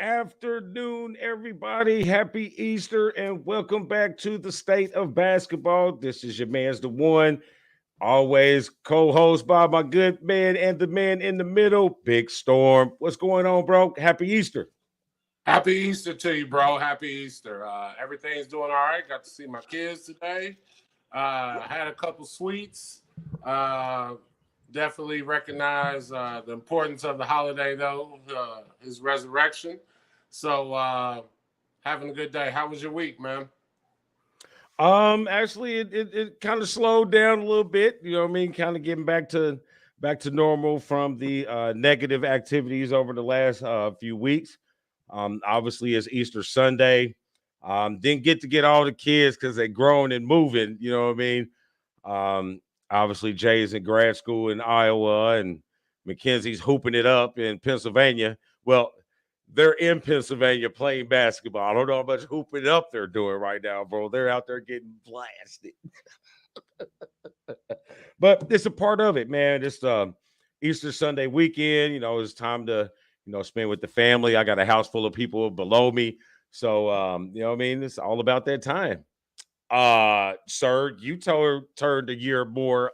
afternoon, everybody. Happy Easter and welcome back to the State of Basketball. This is your man's the one, always co-host by my good man and the man in the middle, Big Storm. What's going on, bro? Happy Easter. Happy Easter to you, bro. Happy Easter. Everything's doing all right. Got to see my kids today. Had a couple sweets. Definitely recognize the importance of the holiday, though, his resurrection. So, having a good day. How was your week, man? Actually, it kind of slowed down a little bit. You know what I mean? Kind of getting back to normal from the negative activities over the last few weeks. Obviously, it's Easter Sunday. Didn't get all the kids because they're grown and moving. You know what I mean? Obviously, Jay's in grad school in Iowa, and Mackenzie's hooping it up in Pennsylvania. Well, they're in Pennsylvania playing basketball. I don't know how much hooping up they're doing right now, bro. They're out there getting blasted. But it's a part of it, man. It's Easter Sunday weekend. You know, it's time to, spend with the family. I got a house full of people below me. So, you know what I mean? It's all about that time. Sir, you turned a year more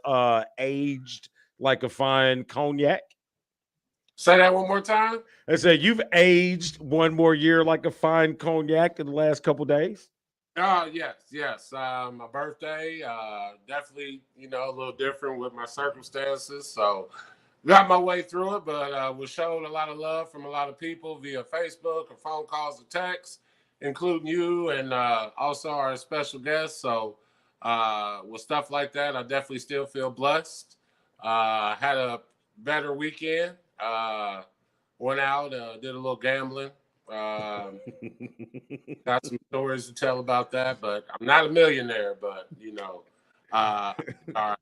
aged like a fine cognac. Say that one more time. I said you've aged one more year like a fine cognac in the last couple days. Yes. My birthday, definitely, a little different with my circumstances. So got my way through it, but was showed a lot of love from a lot of people via Facebook or phone calls or texts, including you and also our special guests. So with stuff like that, I definitely still feel blessed. Had a better weekend. Went out, did a little gambling. Got some stories to tell about that, but I'm not a millionaire, but all right.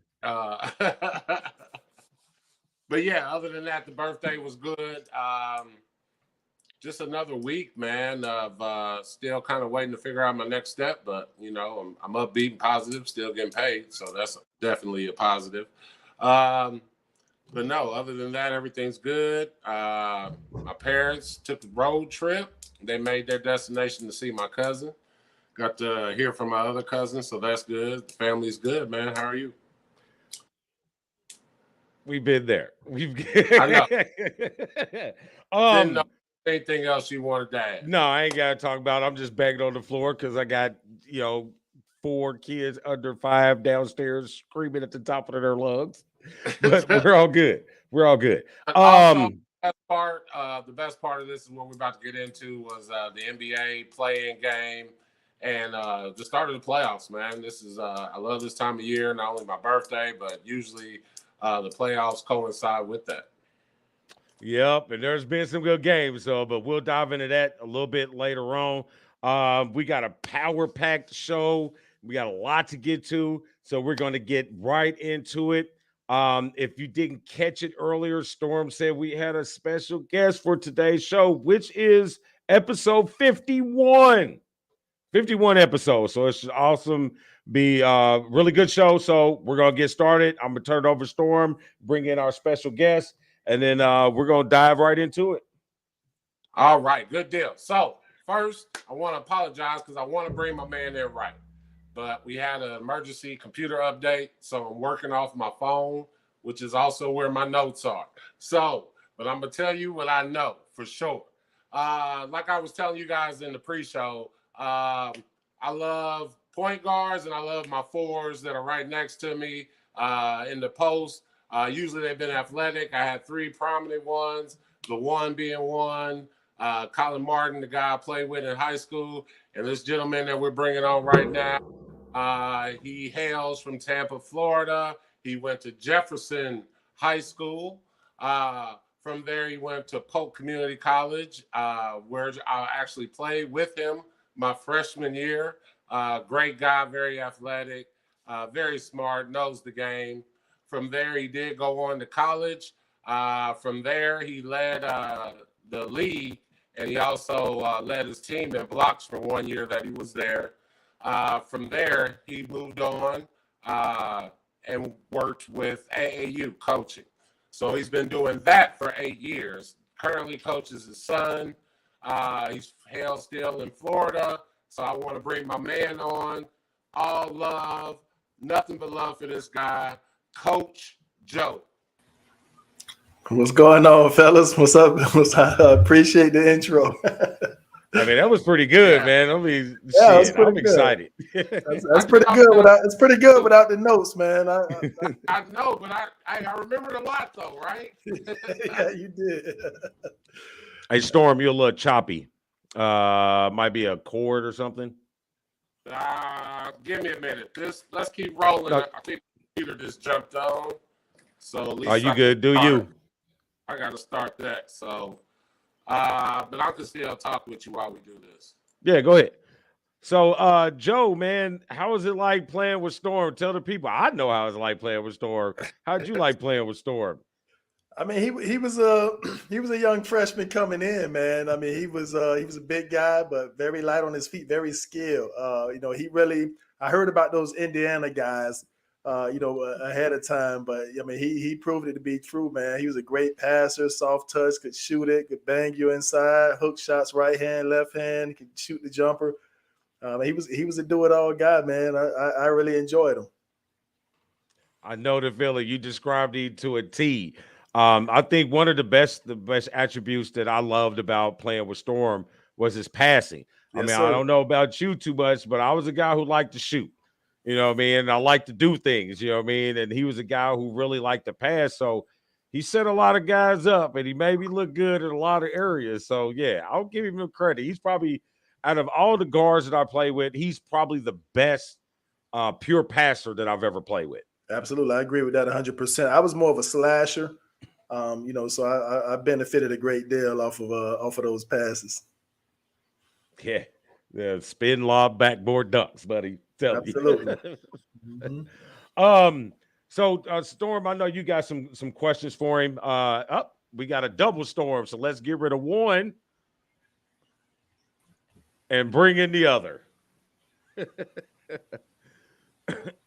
But yeah, other than that, the birthday was good. Just another week, man, of still kind of waiting to figure out my next step, but I'm upbeat and positive, still getting paid, so that's definitely a positive. But no, other than that, everything's good. My parents took the road trip. They made their destination to see my cousin. Got to hear from my other cousin, so that's good. The family's good, man. How are you? We've been there. I know. Didn't know anything else you wanted to add. No, I ain't got to talk about it. I'm just begging on the floor because I got, 4 kids under 5 downstairs screaming at the top of their lungs. But we're all good. We're all good. Also, the best part of this is what we're about to get into was the NBA play-in game and the start of the playoffs, man. This is I love this time of year, not only my birthday, but usually the playoffs coincide with that. Yep, and there's been some good games, but we'll dive into that a little bit later on. We got a power-packed show. We got a lot to get to, so we're going to get right into it. If you didn't catch it earlier, Storm said we had a special guest for today's show, which is episode 51. 51 episodes. So it's awesome. Be a really good show. So we're going to get started. I'm going to turn it over to Storm, bring in our special guest, and then we're going to dive right into it. All right. Good deal. So first, I want to apologize because I want to bring my man in right. But we had an emergency computer update, so I'm working off my phone, which is also where my notes are. So, but I'm going to tell you what I know for sure. Like I was telling you guys in the pre-show, I love point guards and I love my fours that are right next to me in the post. Usually they've been athletic. I had 3 prominent ones, the one being one. Colin Martin, the guy I played with in high school, and this gentleman that we're bringing on right now. He hails from Tampa, Florida. He went to Jefferson High School. From there, he went to Polk Community College, where I actually played with him my freshman year. Great guy, very athletic, very smart, knows the game. From there, he did go on to college. From there, he led the league, and he also led his team in blocks for 1 year that he was there. From there, he moved on and worked with AAU coaching. So he's been doing that for 8 years. Currently coaches his son. He's held still in Florida. So I want to bring my man on. All love, nothing but love for this guy, Coach Joe. What's going on, fellas? What's up? I appreciate the intro. I mean, that was pretty good, man. I mean, yeah, shit, I'm excited. That's pretty good. It's pretty good without the notes, man. I know, but I remembered a lot, though, right? Yeah, you did. Hey, Storm, you're a little choppy. Might be a cord or something. Give me a minute. Let's keep rolling. No. I think Peter just jumped on. So at least are you good? Do you? I got to start that. So, but I can still talk with you while we do this. Yeah, go ahead. So, Joe, man, how was it like playing with Storm? Tell the people. I know how it's like playing with Storm. How'd you like playing with Storm? I mean, he was a young freshman coming in, man. I mean, he was a big guy, but very light on his feet, very skilled. I heard about those Indiana guys, ahead of time, but I mean, he proved it to be true, man. He was a great passer, soft touch, could shoot it, could bang you inside, hook shots, right hand, left hand, could shoot the jumper. He was a do-it-all guy, man. I really enjoyed him. I know the feeling. You described it to a T. I think one of the best attributes that I loved about playing with Storm was his passing. I mean, I don't know about you too much, but I was a guy who liked to shoot. You know what I mean? And I like to do things, you know what I mean? And he was a guy who really liked to pass. So he set a lot of guys up and he made me look good in a lot of areas. So, yeah, I'll give him credit. He's probably, out of all the guards that I play with, he's probably the best pure passer that I've ever played with. Absolutely. I agree with that 100%. I was more of a slasher. So I benefited a great deal off of those passes. Yeah, spin lob backboard dunks, buddy. Tell Absolutely. You. So Storm, I know you got some questions for him. We got a double Storm, so let's get rid of one and bring in the other.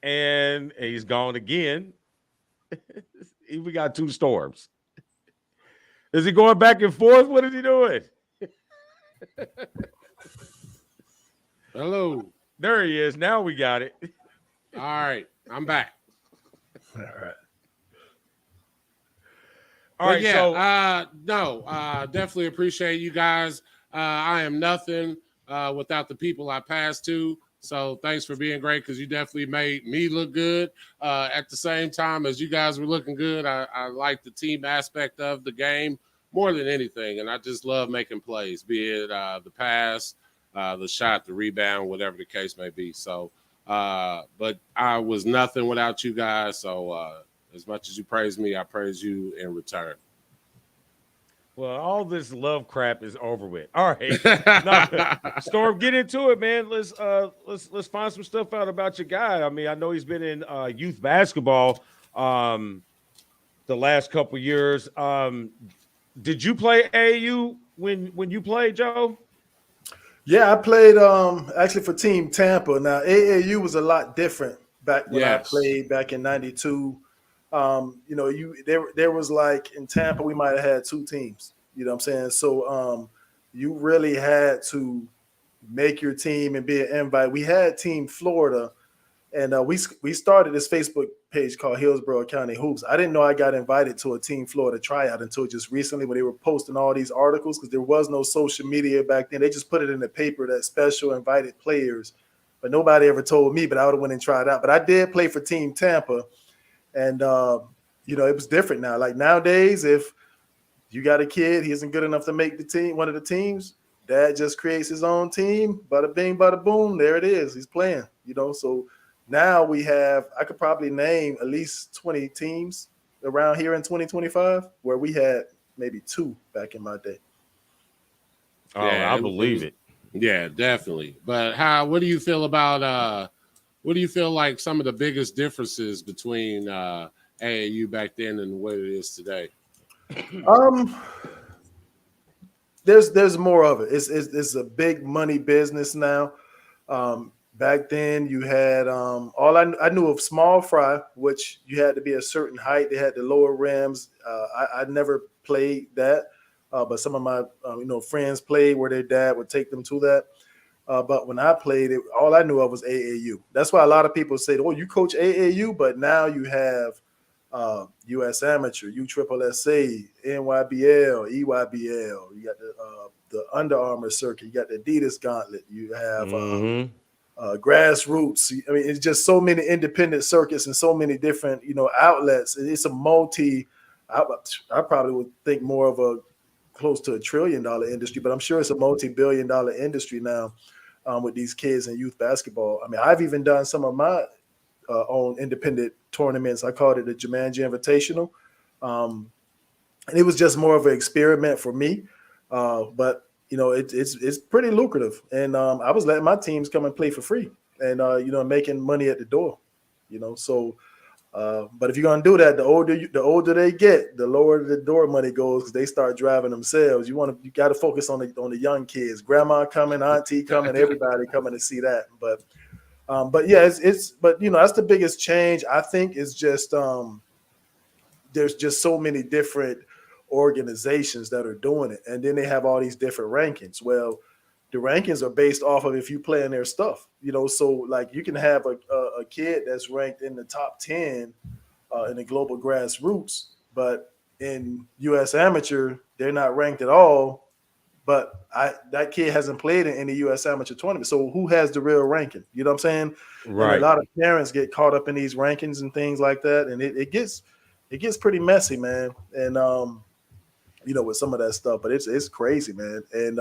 And he's gone again. We got two Storms. Is he going back and forth? What is he doing? Hello. There he is. Now we got it. All right. I'm back. All right. All right. Yeah, definitely appreciate you guys. I am nothing without the people I pass to. So thanks for being great because you definitely made me look good. At the same time as you guys were looking good, I like the team aspect of the game more than anything. And I just love making plays, be it the pass, the shot, the rebound, whatever the case may be. So, but I was nothing without you guys. So as much as you praise me, I praise you in return. Well, all this love crap is over with. All right, Storm, get into it, man. Let's find some stuff out about your guy. I mean, I know he's been in youth basketball the last couple years. Did you play AAU when you played, Joe? Yeah, I played actually for Team Tampa. Now AAU was a lot different back when I played back in '92. There was like in Tampa, we might have had two teams, you know what I'm saying? So you really had to make your team and be an invite. We had Team Florida, and we started this Facebook page called Hillsborough County Hoops. I didn't know I got invited to a Team Florida tryout until just recently when they were posting all these articles because there was no social media back then. They just put it in the paper that special invited players, but nobody ever told me, but I would have went and tried out. But I did play for Team Tampa. And, it was different now. Like nowadays, if you got a kid, he isn't good enough to make the team, one of the teams, dad just creates his own team. Bada bing, bada boom. There it is. He's playing, So now I could probably name at least 20 teams around here in 2025 where we had maybe two back in my day. Oh, yeah, I believe it. Yeah, definitely. But what do you feel about what do you feel like some of the biggest differences between AAU back then and what it is today? There's more of it. It's a big money business now. Back then you had I knew of small fry, which you had to be a certain height. They had the lower rims. I never played that. but some of my friends played where their dad would take them to that. But when I played it, all I knew of was AAU. That's why a lot of people say, "Oh, you coach AAU," but now you have U.S. Amateur, USSSA, NYBL, EYBL. You got the Under Armour circuit. You got the Adidas Gauntlet. You have grassroots. I mean, it's just so many independent circuits and so many different outlets. It's a multi. I probably would think more of a close to $1 trillion industry, but I'm sure it's a multi-billion-dollar industry now with these kids in youth basketball. I mean, I've even done some of my own independent tournaments. I called it the Jumanji Invitational. And it was just more of an experiment for me. But, it's pretty lucrative. And I was letting my teams come and play for free and, making money at the door, so but if you're going to do that, the older they get, the lower the door money goes because they start driving themselves. You got to focus on the young kids, grandma coming, auntie coming, everybody coming to see that. But yeah, but that's the biggest change. I think is just there's just so many different organizations that are doing it, and then they have all these different rankings. Well, the rankings are based off of if you play in their stuff, so like you can have a kid that's ranked in the top 10 in the global grassroots, but in U.S. Amateur, they're not ranked at all. But that kid hasn't played in any U.S. Amateur tournament. So who has the real ranking? You know what I'm saying? Right. And a lot of parents get caught up in these rankings and things like that. And it gets pretty messy, man. And, with some of that stuff, but it's crazy, man. And,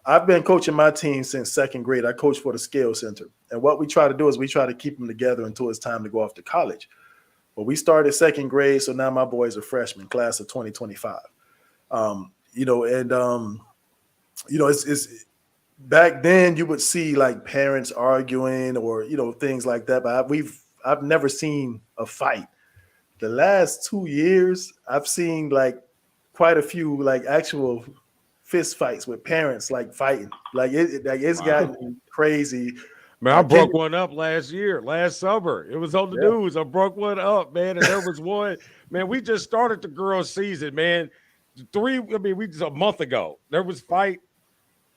I've been coaching my team since second grade. I coach for the Scale Center. And what we try to do is we try to keep them together until it's time to go off to college. But we started second grade. So now my boys are freshmen, class of 2025. It's back then you would see like parents arguing or, things like that. But I've never seen a fight. The last 2 years, I've seen like quite a few like actual fist fights with parents like fighting. Like it's gotten crazy. Man, I broke one up last summer. It was on the news. I broke one up, man. And there was one, man, we just started the girls' season, man. We just a month ago. There was fight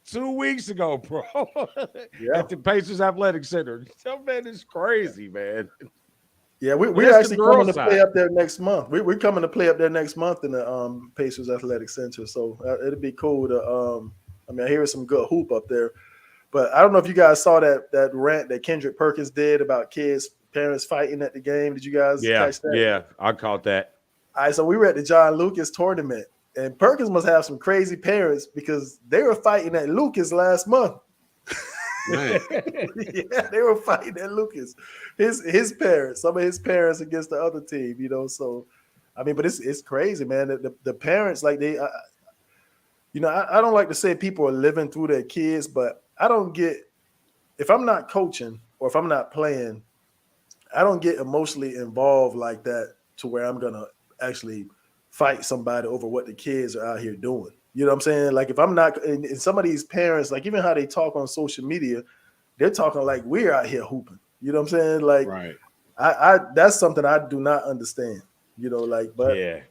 2 weeks ago, bro. At the Pacers Athletic Center. So, man, it's crazy, man. Yeah, we're actually coming to play up there next month. We're coming to play up there next month in the Pacers Athletic Center. So it'll be cool to I hear some good hoop up there. But I don't know if you guys saw that rant that Kendrick Perkins did about parents fighting at the game. Did you guys catch that? Yeah, I caught that. All right, so we were at the John Lucas tournament, and Perkins must have some crazy parents because they were fighting at Lucas last month. Man. Yeah, they were fighting at Lucas. His parents, some of his parents against the other team, So, but it's crazy, man. The parents, like I don't like to say people are living through their kids, but I don't get, if I'm not coaching or if I'm not playing, I don't get emotionally involved like that to where I'm gonna actually fight somebody over what the kids are out here doing. You know what I'm saying? Like if I'm not, and some of these parents, like even how they talk on social media, they're talking like we're out here hooping. You know what I'm saying? Like, right. I that's something I do not understand. But yeah,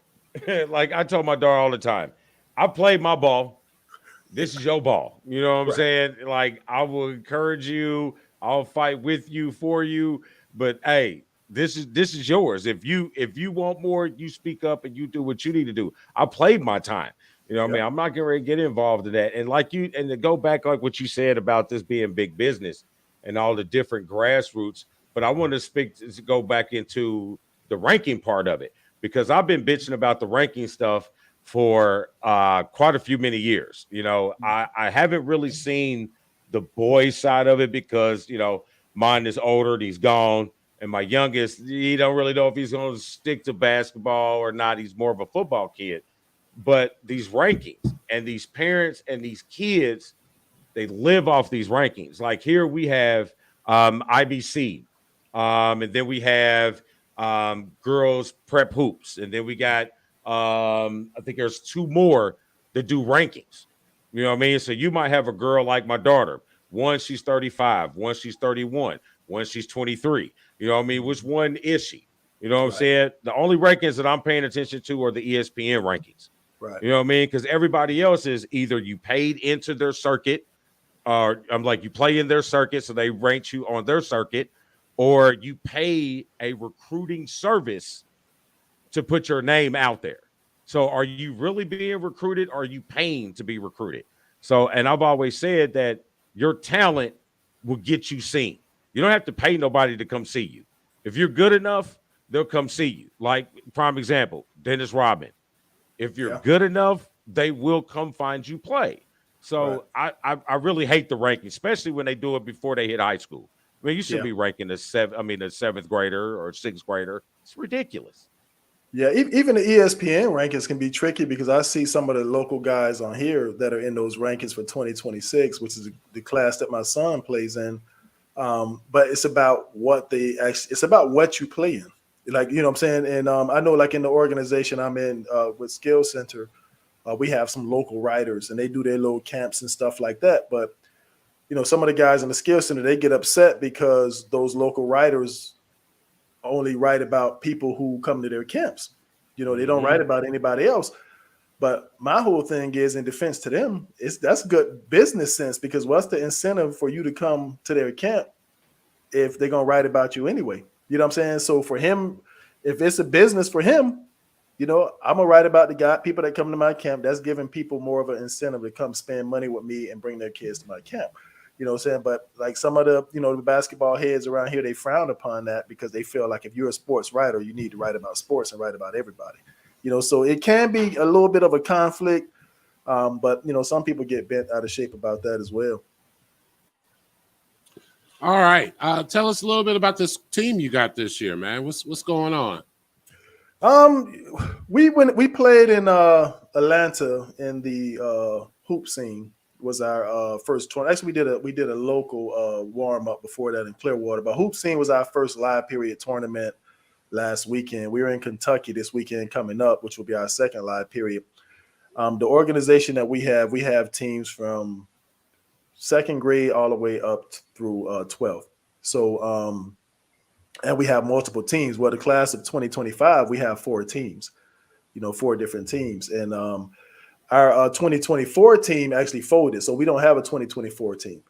like I told my daughter all the time, I played my ball. This is your ball. You know what I'm saying? Like I will encourage you. I'll fight with you for you. But hey, this is yours. If you want more, you speak up and you do what you need to do. I played my time. You know what I mean? I'm not going to get involved in that. And and to go back like what you said about this being big business and all the different grassroots. But I want to go back into the ranking part of it because I've been bitching about the ranking stuff for quite a few many years. I haven't really seen the boys side of it because, mine is older and he's gone. And my youngest, he don't really know if he's going to stick to basketball or not. He's more of a football kid. But these rankings and these parents and these kids, they live off these rankings. Like here we have IBC, and then we have girls prep hoops, and then we got I think there's two more that do rankings. You know what I mean? So you might have a girl like my daughter. One, she's 35. One, she's 31. One, she's 23. You know what I mean? Which one is she? You know what I'm saying? The only rankings that I'm paying attention to are the ESPN rankings. Right. You know what I mean? Because everybody else is either you paid into their circuit, or I'm like you play in their circuit, so they rank you on their circuit, or you pay a recruiting service to put your name out there. So are you really being recruited, or are you paying to be recruited? So, and I've always said that your talent will get you seen. You don't have to pay nobody to come see you. If you're good enough, they'll come see you. Like, prime example, Dennis Rodman. If you're good enough, they will come find you play. So I really hate the ranking, especially when they do it before they hit high school. I mean, you should be ranking a seventh grader or sixth grader. It's ridiculous. Yeah, even the ESPN rankings can be tricky because I see some of the local guys on here that are in those rankings for 2026, which is the class that my son plays in. But it's about what it's about what you play in. Like, you know what I'm saying? And I know, like, in the organization I'm in with Skill Center, we have some local writers and they do their little camps and stuff like that. But, you know, some of the guys in the Skill Center, they get upset because those local writers only write about people who come to their camps. You know, they don't write about anybody else. But my whole thing is, in defense to them, that's good business sense, because what's the incentive for you to come to their camp if they're going to write about you anyway? You know what I'm saying? So for him, if it's a business for him, you know, I'm going to write about the people that come to my camp. That's giving people more of an incentive to come spend money with me and bring their kids to my camp. You know what I'm saying? But like some of the, you know, the basketball heads around here, they frown upon that because they feel like if you're a sports writer, you need to write about sports and write about everybody. You know, so it can be a little bit of a conflict, but, you know, some people get bent out of shape about that as well. All right. Tell us a little bit about this team you got this year, man. What's going on? We played in Atlanta in the hoop scene. Was our first tournament. Actually, we did a local warm up before that in Clearwater. But Hoop Scene was our first live period tournament last weekend. We were in Kentucky this weekend coming up, which will be our second live period. The organization that we have teams from second grade all the way up through 12th. So, and we have multiple teams. Well, the class of 2025, we have 4 teams. You know, 4 different teams, and our 2024 team actually folded, so we don't have a 2024 team.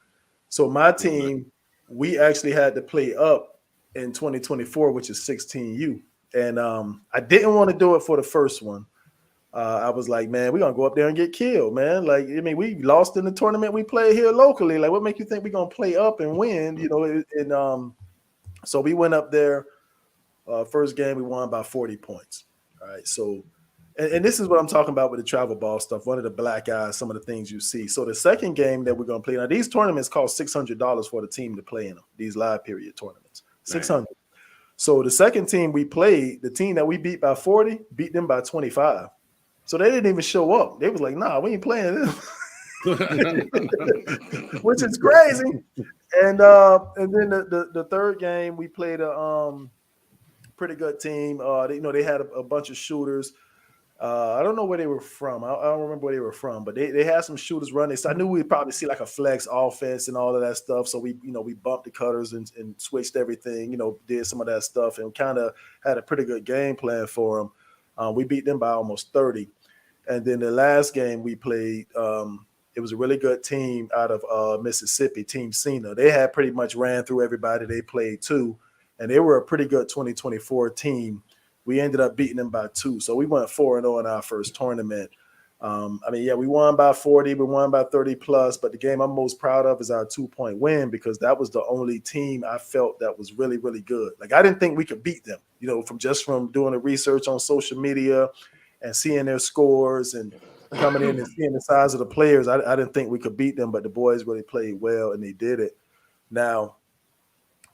So my team, we actually had to play up in 2024, which is 16U. And I didn't want to do it for the first one. I was like, man, we're going to go up there and get killed, man. Like, I mean, we lost in the tournament we played here locally. Like, what make you think we're going to play up and win? You know, and so we went up there. First game, we won by 40 points. All right, so and this is what I'm talking about with the travel ball stuff. One of the black eyes, some of the things you see. So the second game that we're going to play, now these tournaments cost $600 for the team to play in them, these live period tournaments, $600. So the second team we played, the team that we beat by 40, beat them by 25. So they didn't even show up. They was like, nah, we ain't playing this, which is crazy. And then the third game, we played a pretty good team. They had a bunch of shooters. I don't know where they were from. I don't remember where they were from, but they had some shooters running. So I knew we'd probably see like a flex offense and all of that stuff. So we bumped the cutters and switched everything, did some of that stuff and kind of had a pretty good game plan for them. We beat them by almost 30. And then the last game we played, it was a really good team out of Mississippi, Team Cena. They had pretty much ran through everybody they played too. And they were a pretty good 2024 team. We ended up beating them by 2. So we went 4-0 in our first tournament. We won by 40. We won by 30 plus. But the game I'm most proud of is our 2-point win, because that was the only team I felt that was really, really good. Like, I didn't think we could beat them, from doing the research on social media and seeing their scores and coming in and seeing the size of the players. I didn't think we could beat them, but the boys really played well and they did it. Now,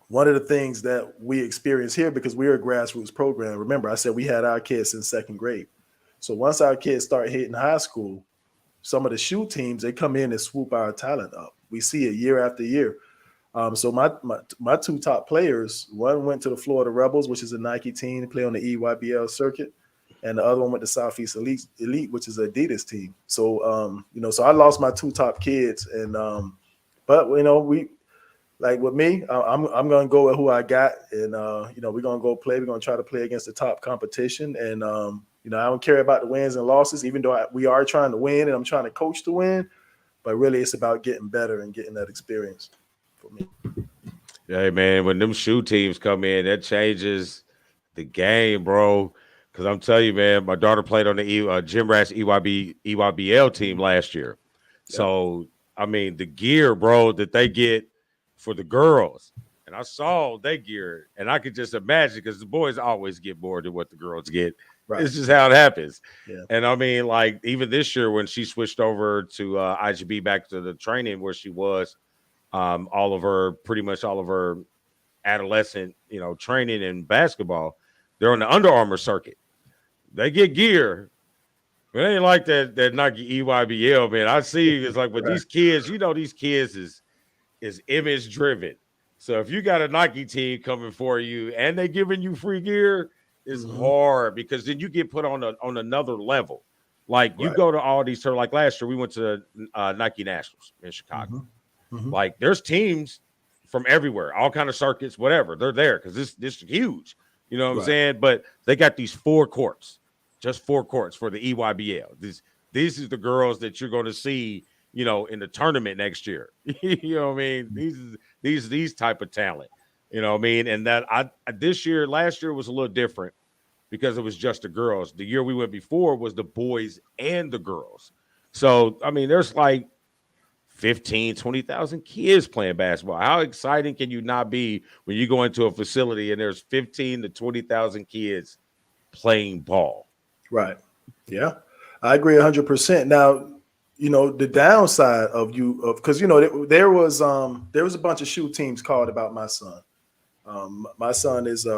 one of the things that we experience here, because we're a grassroots program, remember I said we had our kids in second grade. So once our kids start hitting high school, some of the shoe teams, they come in and swoop our talent up. We see it year after year. So my 2 top players, one went to the Florida Rebels, which is a Nike team to play on the EYBL circuit. And the other one went to Southeast Elite, which is an Adidas team. So, so I lost my 2 top kids. And, but, like with me, I'm gonna go with who I got, and we're gonna go play. We're gonna try to play against the top competition, and I don't care about the wins and losses, even though we are trying to win, and I'm trying to coach to win. But really, it's about getting better and getting that experience for me. Hey man, when them shoe teams come in, that changes the game, bro. Because I'm telling you, man, my daughter played on the Gym Rats EYBL team last year. Yeah. So I mean, the gear, bro, that they get for the girls, and I saw they gear, and I could just imagine because the boys always get more than what the girls get. Right. It's just how it happens. Yeah. And I mean, like even this year when she switched over to IGB back to the training where she was, pretty much all of her adolescent, training in basketball, they're on the Under Armour circuit. They get gear. It ain't like that Nike EYBL, man. I see it's like with these kids, these kids is image driven. So if you got a Nike team coming for you and they giving you free gear, it's hard because then you get put on another level. Like you go to all these like last year we went to Nike Nationals in Chicago. Like there's teams from everywhere, all kind of circuits, whatever. They're there because this is huge. You know what I'm saying? But they got these 4 courts, just 4 courts for the EYBL. These is the girls that you're going to see, in the tournament next year. You know what I mean? These type of talent. You know what I mean? And that last year was a little different because it was just the girls. The year we went before was the boys and the girls. So I mean, there's like 15, 20,000 kids playing basketball. How exciting can you not be when you go into a facility and there's 15 to 20,000 kids playing ball? Right. Yeah, I agree 100%. Now, the downside because there was a bunch of shoe teams called about my son. My son is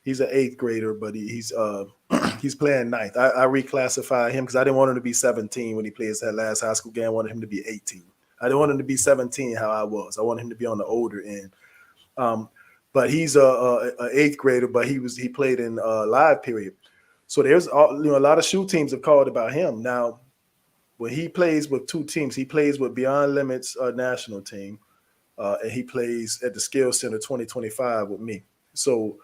he's an 8th grader, but he's playing 9th. I reclassified him because I didn't want him to be 17 when he plays that last high school game. I wanted him to be 18. I didn't want him to be 17 how I was. I wanted him to be on the older end. But he's a 8th grader, but he played in live period. So there's a lot of shoe teams have called about him. Now, when he plays with 2 teams, he plays with Beyond Limits national team, and he plays at the Skill Center 2025 with me. So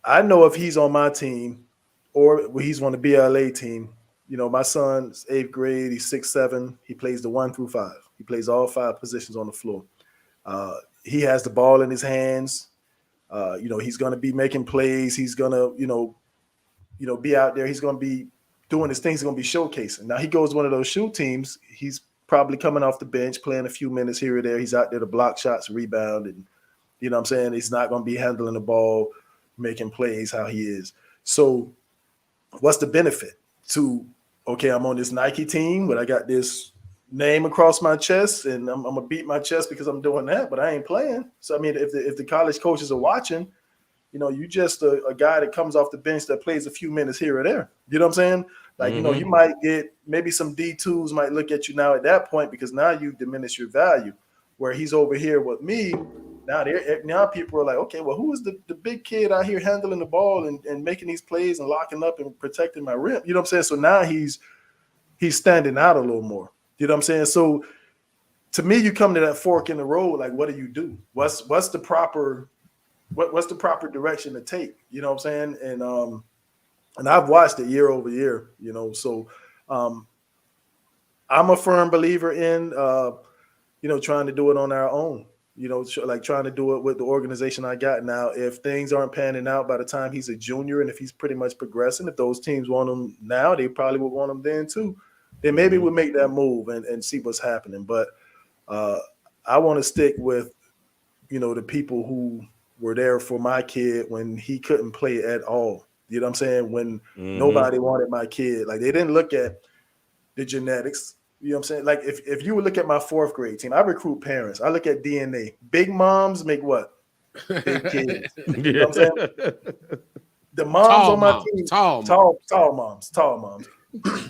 I know if he's on my team or he's on the BLA team, my son's 8th grade, he's 6'7", he plays the 1 through 5. He plays all 5 positions on the floor. He has the ball in his hands. He's going to be making plays. He's going to, be out there. He's going to be doing his things. He's going to be showcasing. Now he goes to one of those shoe teams. He's probably coming off the bench, playing a few minutes here or there. He's out there to block shots, rebound, and you know what I'm saying? He's not going to be handling the ball, making plays how he is. So what's the benefit to, okay, I'm on this Nike team, but I got this name across my chest and I'm going to beat my chest because I'm doing that, but I ain't playing. So, I mean, if the college coaches are watching, you just a guy that comes off the bench that plays a few minutes here or there. You know what I'm saying? Like, you might get maybe some D2s might look at you now at that point because now you diminish your value. Where he's over here with me, now people are like, okay, well, who is the big kid out here handling the ball and making these plays and locking up and protecting my rim? You know what I'm saying? So now he's standing out a little more. You know what I'm saying? So to me, you come to that fork in the road. Like, what do you do? What's the proper direction to take? You know what I'm saying? And I've watched it year over year. So I'm a firm believer in trying to do it on our own. Like trying to do it with the organization I got now. If things aren't panning out by the time he's a junior, and if he's pretty much progressing, if those teams want him now, they probably would want him then too. Then maybe we'll make that move and see what's happening. But I want to stick with, the people who were there for my kid when he couldn't play at all. You know what I'm saying? When nobody wanted my kid. Like, they didn't look at the genetics. You know what I'm saying? Like, if you would look at my 4th grade team, I recruit parents. I look at DNA. Big moms make what? Big kids. You know what I'm saying? The moms Tall on my moms, team, tall moms.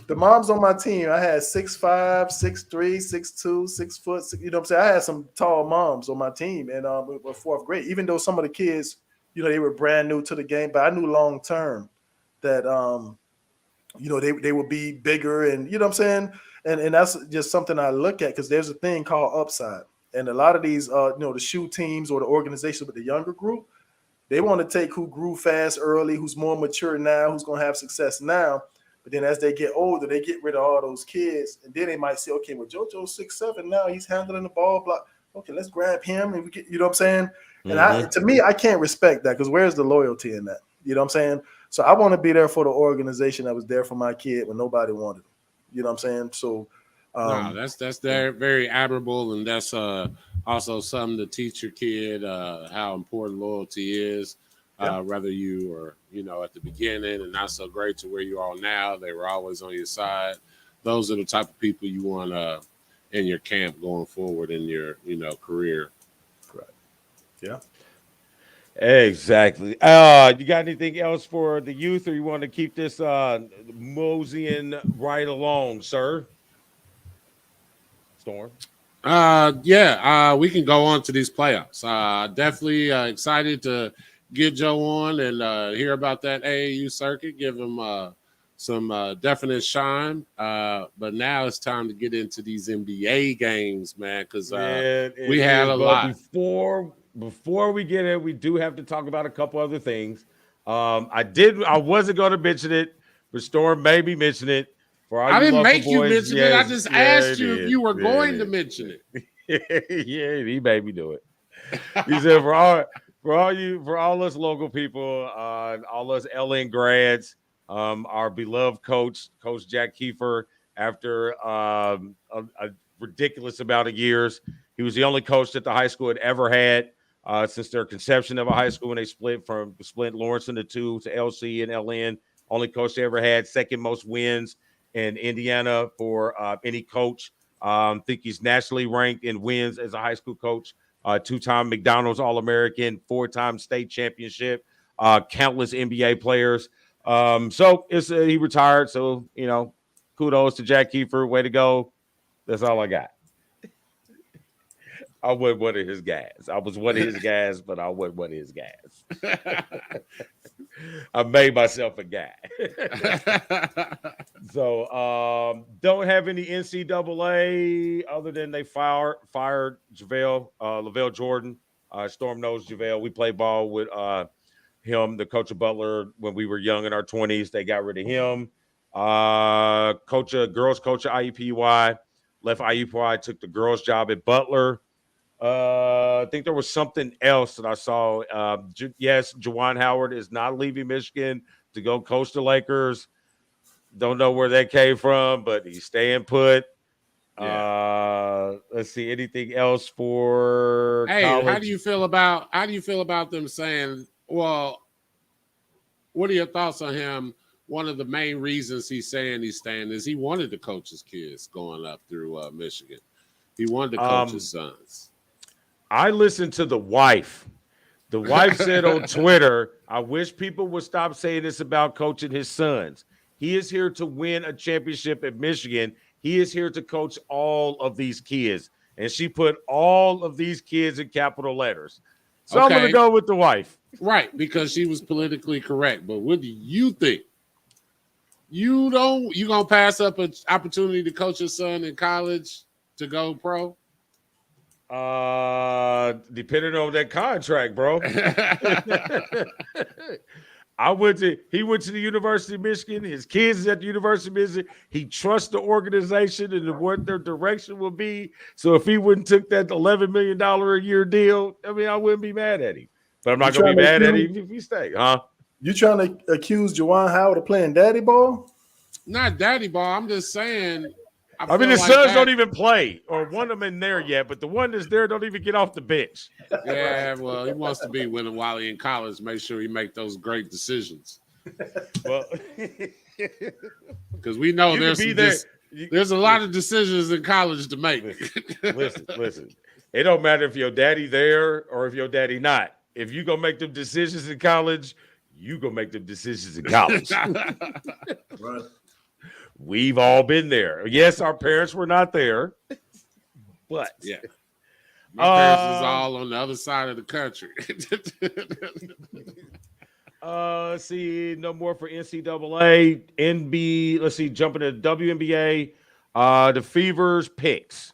The moms on my team, I had 6'5", 6'3", 6'2", 6 foot. You know what I'm saying? I had some tall moms on my team, and with 4th grade. Even though some of the kids, they were brand new to the game, but I knew long term that they would be bigger, and you know what I'm saying. And that's just something I look at because there's a thing called upside. And a lot of these, the shoe teams or the organizations with the younger group, they want to take who grew fast early, who's more mature now, who's going to have success now. But then as they get older, they get rid of all those kids. And then they might say, okay, well, JoJo's 6'7" now. He's handling the ball block. Okay, let's grab him. And we get, you know what I'm saying? And to me, I can't respect that because where's the loyalty in that? You know what I'm saying? So I want to be there for the organization that was there for my kid when nobody wanted him. You know what I'm saying? So no, that's very, very admirable, and that's also something to teach your kid how important loyalty is. Whether you are, at the beginning and not so great to where you are now, they were always on your side. Those are the type of people you want in your camp going forward in your, career. Right. Yeah. Exactly. You got anything else for the youth, or you want to keep this moseying right along, sir? Storm. We can go on to these playoffs. Definitely excited to get Joe on and hear about that AAU circuit, give him some definite shine. But now it's time to get into these NBA games, man, because we had a lot. Before we get in, we do have to talk about a couple other things. I wasn't going to mention it, but Storm made me mention it. I didn't make you mention it. I just asked you if you were going to mention it. Yeah, he made me do it. He said, for all us local people, all us LN grads, our beloved Coach Jack Kiefer, after a ridiculous amount of years, he was the only coach that the high school had ever had since their conception of a high school when they split Lawrence into two to LC and LN. Only coach they ever had, second most wins in Indiana for any coach. I think he's nationally ranked in wins as a high school coach. Two-time McDonald's All-American, 4-time state championship, countless NBA players. So he retired. So, kudos to Jack Kiefer. Way to go. That's all I got. I wasn't one of his guys. I was one of his guys, but I wasn't one of his guys. I made myself a guy. So don't have any NCAA other than they fired Lavelle Jordan. Storm knows JaVale. We played ball with him, the coach of Butler, when we were young in our 20s. They got rid of him. Girls coach at IUPUI, left IUPUI, took the girls' job at Butler. I think there was something else that I saw. Yes, Juwan Howard is not leaving Michigan to go coach the Lakers. Don't know where that came from, but he's staying put. Yeah. Let's see. Anything else for college? How do you feel about them saying, well, what are your thoughts on him? One of the main reasons he's saying he's staying is he wanted to coach his kids going up through Michigan. He wanted to coach his sons. I listened to the wife. The wife said on Twitter, I wish people would stop saying this about coaching his sons. He is here to win a championship at Michigan. He is here to coach all of these kids. And she put all of these kids in capital letters. So I'm going to go with the wife. Right, because she was politically correct. But what do you think? You going to pass up an opportunity to coach your son in college to go pro? Depending on that contract, bro. He went to the University of Michigan. His kids is at the University of Michigan. He trusts the organization and what their direction will be. So if he wouldn't took that $11 million a year deal, I wouldn't be mad at him. But I'm not going to be mad at him if he stay, huh? You trying to accuse Juwan Howard of playing daddy ball? Not daddy ball. I'm just saying. His sons don't even play, or one of them in there yet, but the one that's there don't even get off the bench. Yeah, well, he wants to be winning while he's in college. Make sure he make those great decisions. Well, because we know there's a lot of decisions in college to make. Listen. It don't matter if your daddy there or if your daddy not. If you gonna make them decisions in college, you gonna make them decisions in college. Right. We've all been there. Yes, our parents were not there, but yeah, my parents was all on the other side of the country. See, no more for NCAA, let's see, jumping to WNBA. The Fever's picks.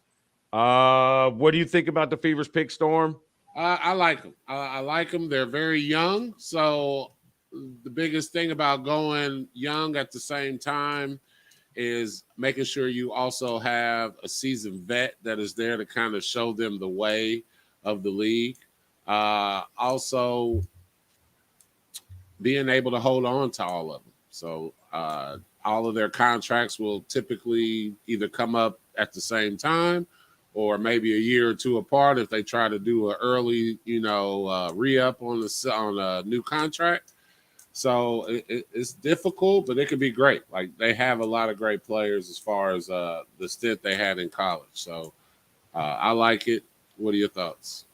What do you think about the Fever's pick, Storm? I like them. I like them. They're very young. So the biggest thing about going young at the same time is making sure you also have a seasoned vet that is there to kind of show them the way of the league. Also, being able to hold on to all of them. So all of their contracts will typically either come up at the same time or maybe a year or two apart if they try to do an early, re-up on a new contract. So it's difficult, but it could be great. Like they have a lot of great players as far as the stint they had in college. So I like it. What are your thoughts?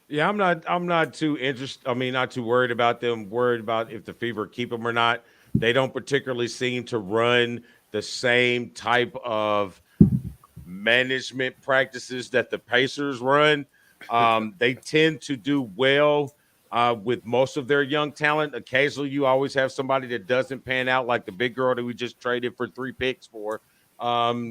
Yeah, I'm not too interested. I mean, not too worried about them. Worried about if the Fever keep them or not. They don't particularly seem to run the same type of management practices that the Pacers run. They tend to do well with most of their young talent. Occasionally, you always have somebody that doesn't pan out, like the big girl that we just traded for 3 picks for.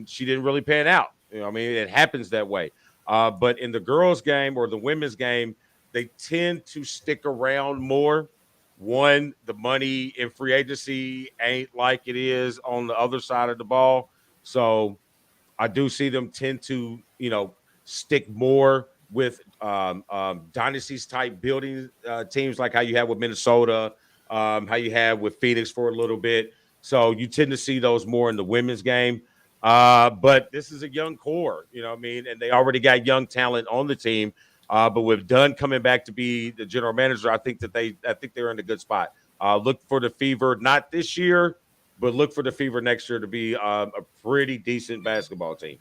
She didn't really pan out. I mean, it happens that way. But in the girls' game or the women's game, they tend to stick around more. One, the money in free agency ain't like it is on the other side of the ball. So I do see them tend to, stick more with dynasties type building teams like how you have with Minnesota, how you have with Phoenix for a little bit. So you tend to see those more in the women's game. But this is a young core, and they already got young talent on the team. But with Dunn coming back to be the general manager, I think they're in a good spot. Look for the Fever, not this year, but look for the Fever next year to be a pretty decent basketball team.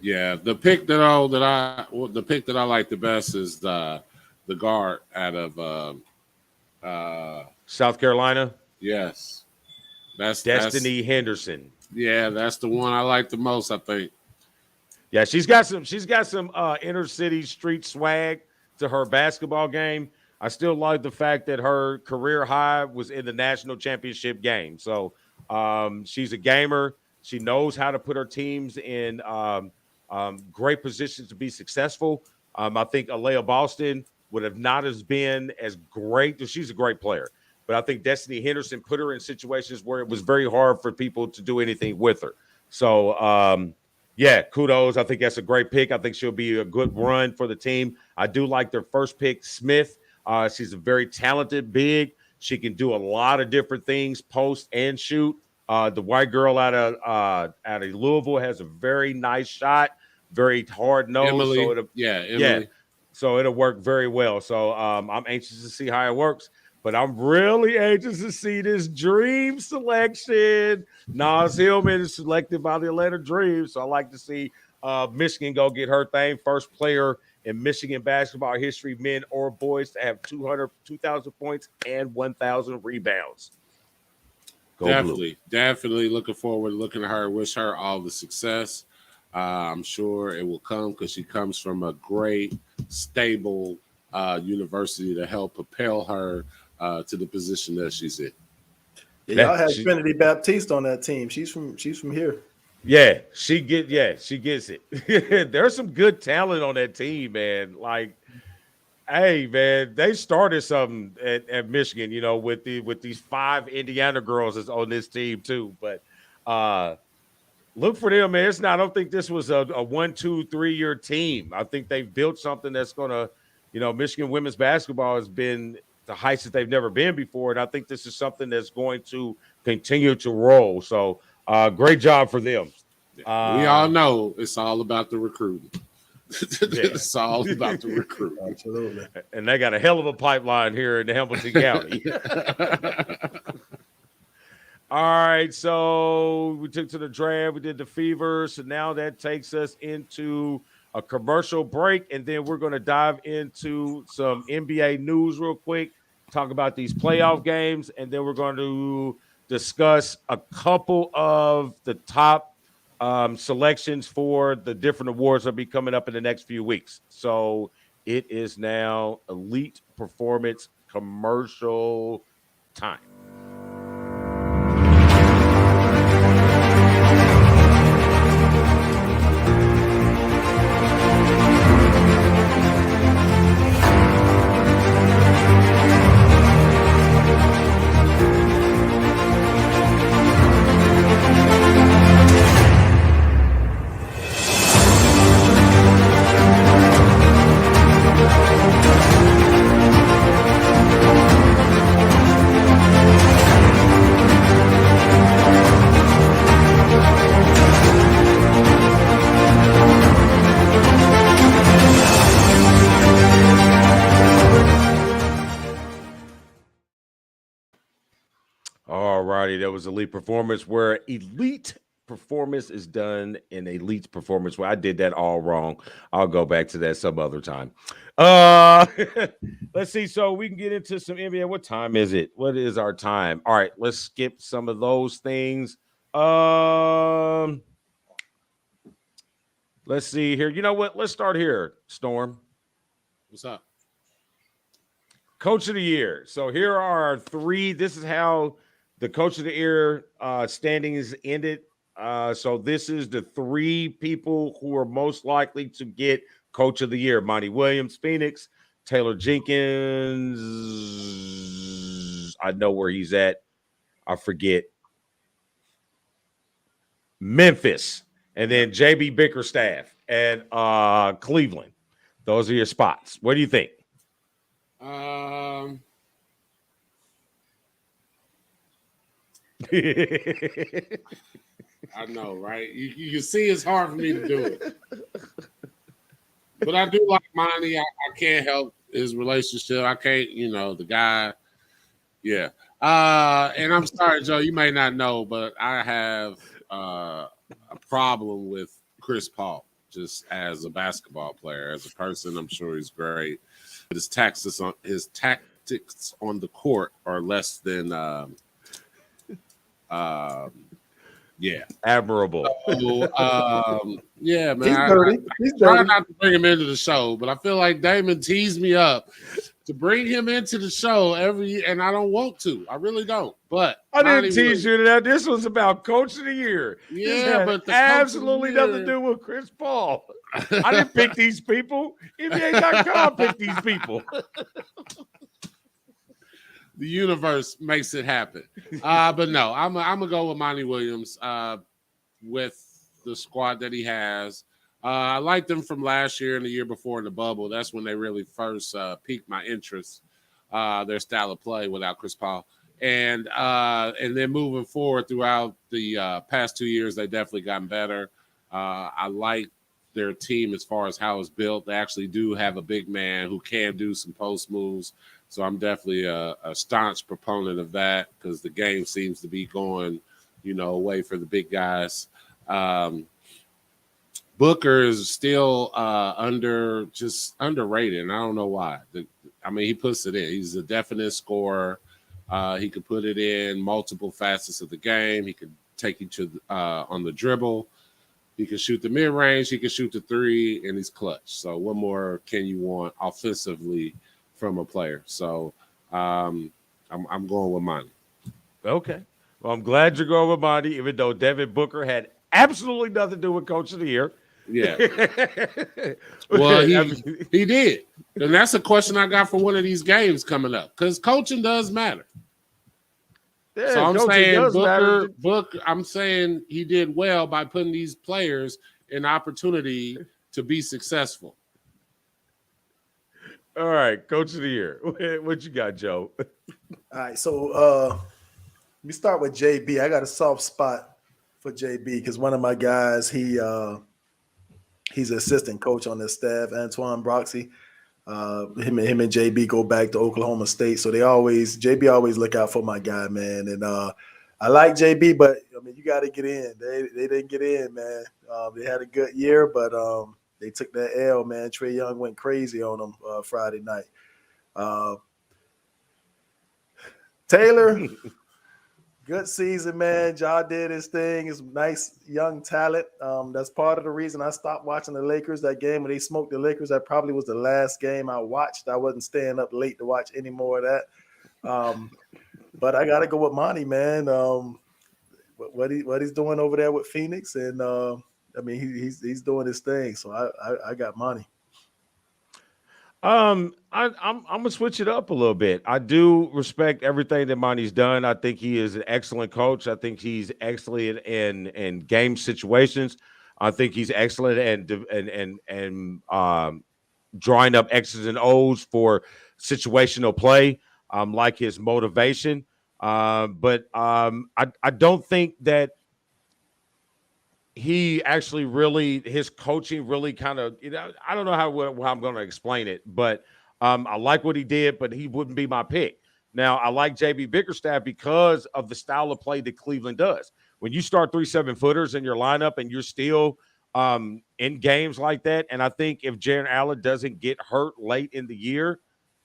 Yeah, the pick that I like the best is the guard out of South Carolina. Yes, that's Destiny Henderson. Yeah, that's the one I like the most, I think. Yeah, she's got some inner city street swag to her basketball game. I still like the fact that her career high was in the national championship game. So she's a gamer. She knows how to put her teams in great positions to be successful. I think Alea Boston would have not as been as great. She's a great player. But I think Destiny Henderson put her in situations where it was very hard for people to do anything with her. So, yeah, kudos. I think that's a great pick. I think she'll be a good run for the team. I do like their first pick, Smith. She's a very talented big. She can do a lot of different things, post and shoot. The white girl out of Louisville has a very nice shot, very hard nose. Emily. So Emily. Yeah, so it'll work very well. So I'm anxious to see how it works. But I'm really anxious to see this Dream selection. Nas Hillman is selected by the Atlanta Dream. So I like to see Michigan go get her thing. First player in Michigan basketball history, men or boys, to have 2,000 points and 1,000 rebounds. Definitely looking forward to looking at her. Wish her all the success. I'm sure it will come because she comes from a great, stable university to help propel her to the position that she's in. Yeah, y'all had Trinity Baptiste on that team. She's from here. Yeah, she gets it. There's some good talent on that team, man. Like, hey, man, they started something at Michigan, with these 5 Indiana girls that's on this team too. But look for them, man. I don't think this was a 1, 2, 3 year team. I think they've built something that's gonna, Michigan women's basketball has been the heights that they've never been before, and I think this is something that's going to continue to roll. So, great job for them. We all know it's all about the recruiting. It's all about the recruiting. Absolutely. And they got a hell of a pipeline here in Hamilton County. All right, so we took to the draft. We did the Fever. So now that takes us into a commercial break, and then we're going to dive into some NBA news real quick, talk about these playoff games, and then we're going to discuss a couple of the top selections for the different awards that will be coming up in the next few weeks. So it is now Elite Performance commercial time. everybody. That was Elite Performance, where elite performance is done in elite performance. Where I did that all wrong. I'll go back to that some other time. Let's see. So we can get into some NBA. What time is it? What is our time? All right, let's skip some of those things. Let's see here. You know what? Let's start here, Storm. What's up? Coach of the Year. So here are our three. This is how the Coach of the Year standings ended. So this is the three people who are most likely to get Coach of the Year: Monty Williams, Phoenix; Taylor Jenkins, I know where he's at, I forget, Memphis; and then JB Bickerstaff at Cleveland. Those are your spots. What do you think? I know, right? You can see it's hard for me to do it. But I do like Monty. I can't help his relationship. I can't, the guy. Yeah. And I'm sorry, Joe, you may not know, but I have a problem with Chris Paul, just as a basketball player. As a person, I'm sure he's great. But his tactics on the court are less than yeah, admirable. So, yeah, man. He's dirty. He's try dirty. not to bring him into the show, but I feel like Damon teased me up to bring him into the show every year, and I don't want to. I really don't. But I didn't tease you to that. This was about Coach of the Year. Yeah, but the absolutely nothing to do with Chris Paul. I didn't pick these people. NBA.com picked these people. The universe makes it happen. But no, I'm gonna go with Monty Williams with the squad that he has. I liked them from last year and the year before in the bubble. That's when they really first piqued my interest. Their style of play without Chris Paul, and then moving forward throughout the past 2 years, they definitely gotten better. I like their team as far as how it's built. They actually do have a big man who can do some post moves. So I'm definitely a staunch proponent of that because the game seems to be going, away for the big guys. Booker is still underrated, and I don't know why. He puts it in. He's a definite scorer. He could put it in multiple facets of the game. He could take you to on the dribble. He can shoot the mid range. He can shoot the three, and he's clutch. So what more can you want offensively from a player? So I'm going with Monty. Okay. Well, I'm glad you're going with Monty, even though Devin Booker had absolutely nothing to do with Coach of the Year. Yeah. Well, he did. And that's a question I got for one of these games coming up because coaching does matter. Yeah, so I'm saying Booker, I'm saying he did well by putting these players in opportunity to be successful. All right, Coach of the Year. What you got, Joe? All right, so let me start with JB. I got a soft spot for JB because one of my guys, he's an assistant coach on this staff, Antoine Broxy. Him and JB go back to Oklahoma State, so JB always look out for my guy, man. And I like JB, but you got to get in. They didn't get in, man. They had a good year, but they took that L, man. Trae Young went crazy on them Friday night. Taylor, good season, man. Ja did his thing. It's nice young talent. That's part of the reason I stopped watching the Lakers. That game when they smoked the Lakers, that probably was the last game I watched. I wasn't staying up late to watch any more of that. But I got to go with Monty, man. What he's doing over there with Phoenix, and he's doing his thing. So I got Monty. I'm gonna switch it up a little bit. I do respect everything that Monty's done. I think he is an excellent coach. I think he's excellent in game situations. I think he's excellent and drawing up X's and O's for situational play. Like his motivation. But I don't think that he actually his coaching really kind of, I don't know how I'm going to explain it, but I like what he did, but he wouldn't be my pick. Now, I like JB Bickerstaff because of the style of play that Cleveland does. When you start 3 7-footers in your lineup and you're still in games like that, and I think if Jaren Allen doesn't get hurt late in the year,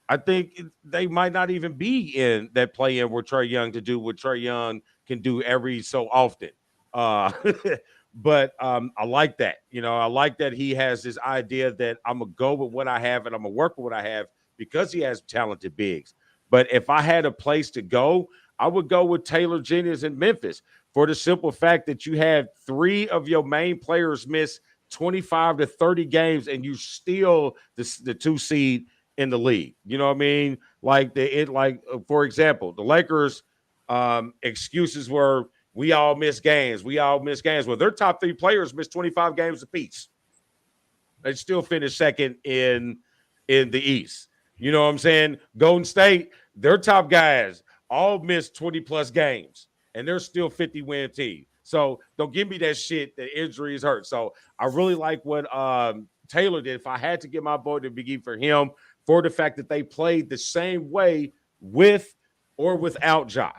I think they might not even be in that play-in where Trae Young to do what Trae Young can do every so often. But I like that. I like that he has this idea that I'm going to go with what I have and I'm going to work with what I have because he has talented bigs. But if I had a place to go, I would go with Taylor Jennings in Memphis for the simple fact that you had 3 of your main players miss 25 to 30 games and you still the 2 seed in the league. You know what I mean? For example, the Lakers excuses were we all miss games. Well, their top 3 players missed 25 games apiece. They still finished second in the East. You know what I'm saying? Golden State, their top guys all missed 20-plus games, and they're still 50-win team. So don't give me that shit that injuries hurt. So I really like what Taylor did. If I had to give my vote, it'd be for him for the fact that they played the same way with or without Ja.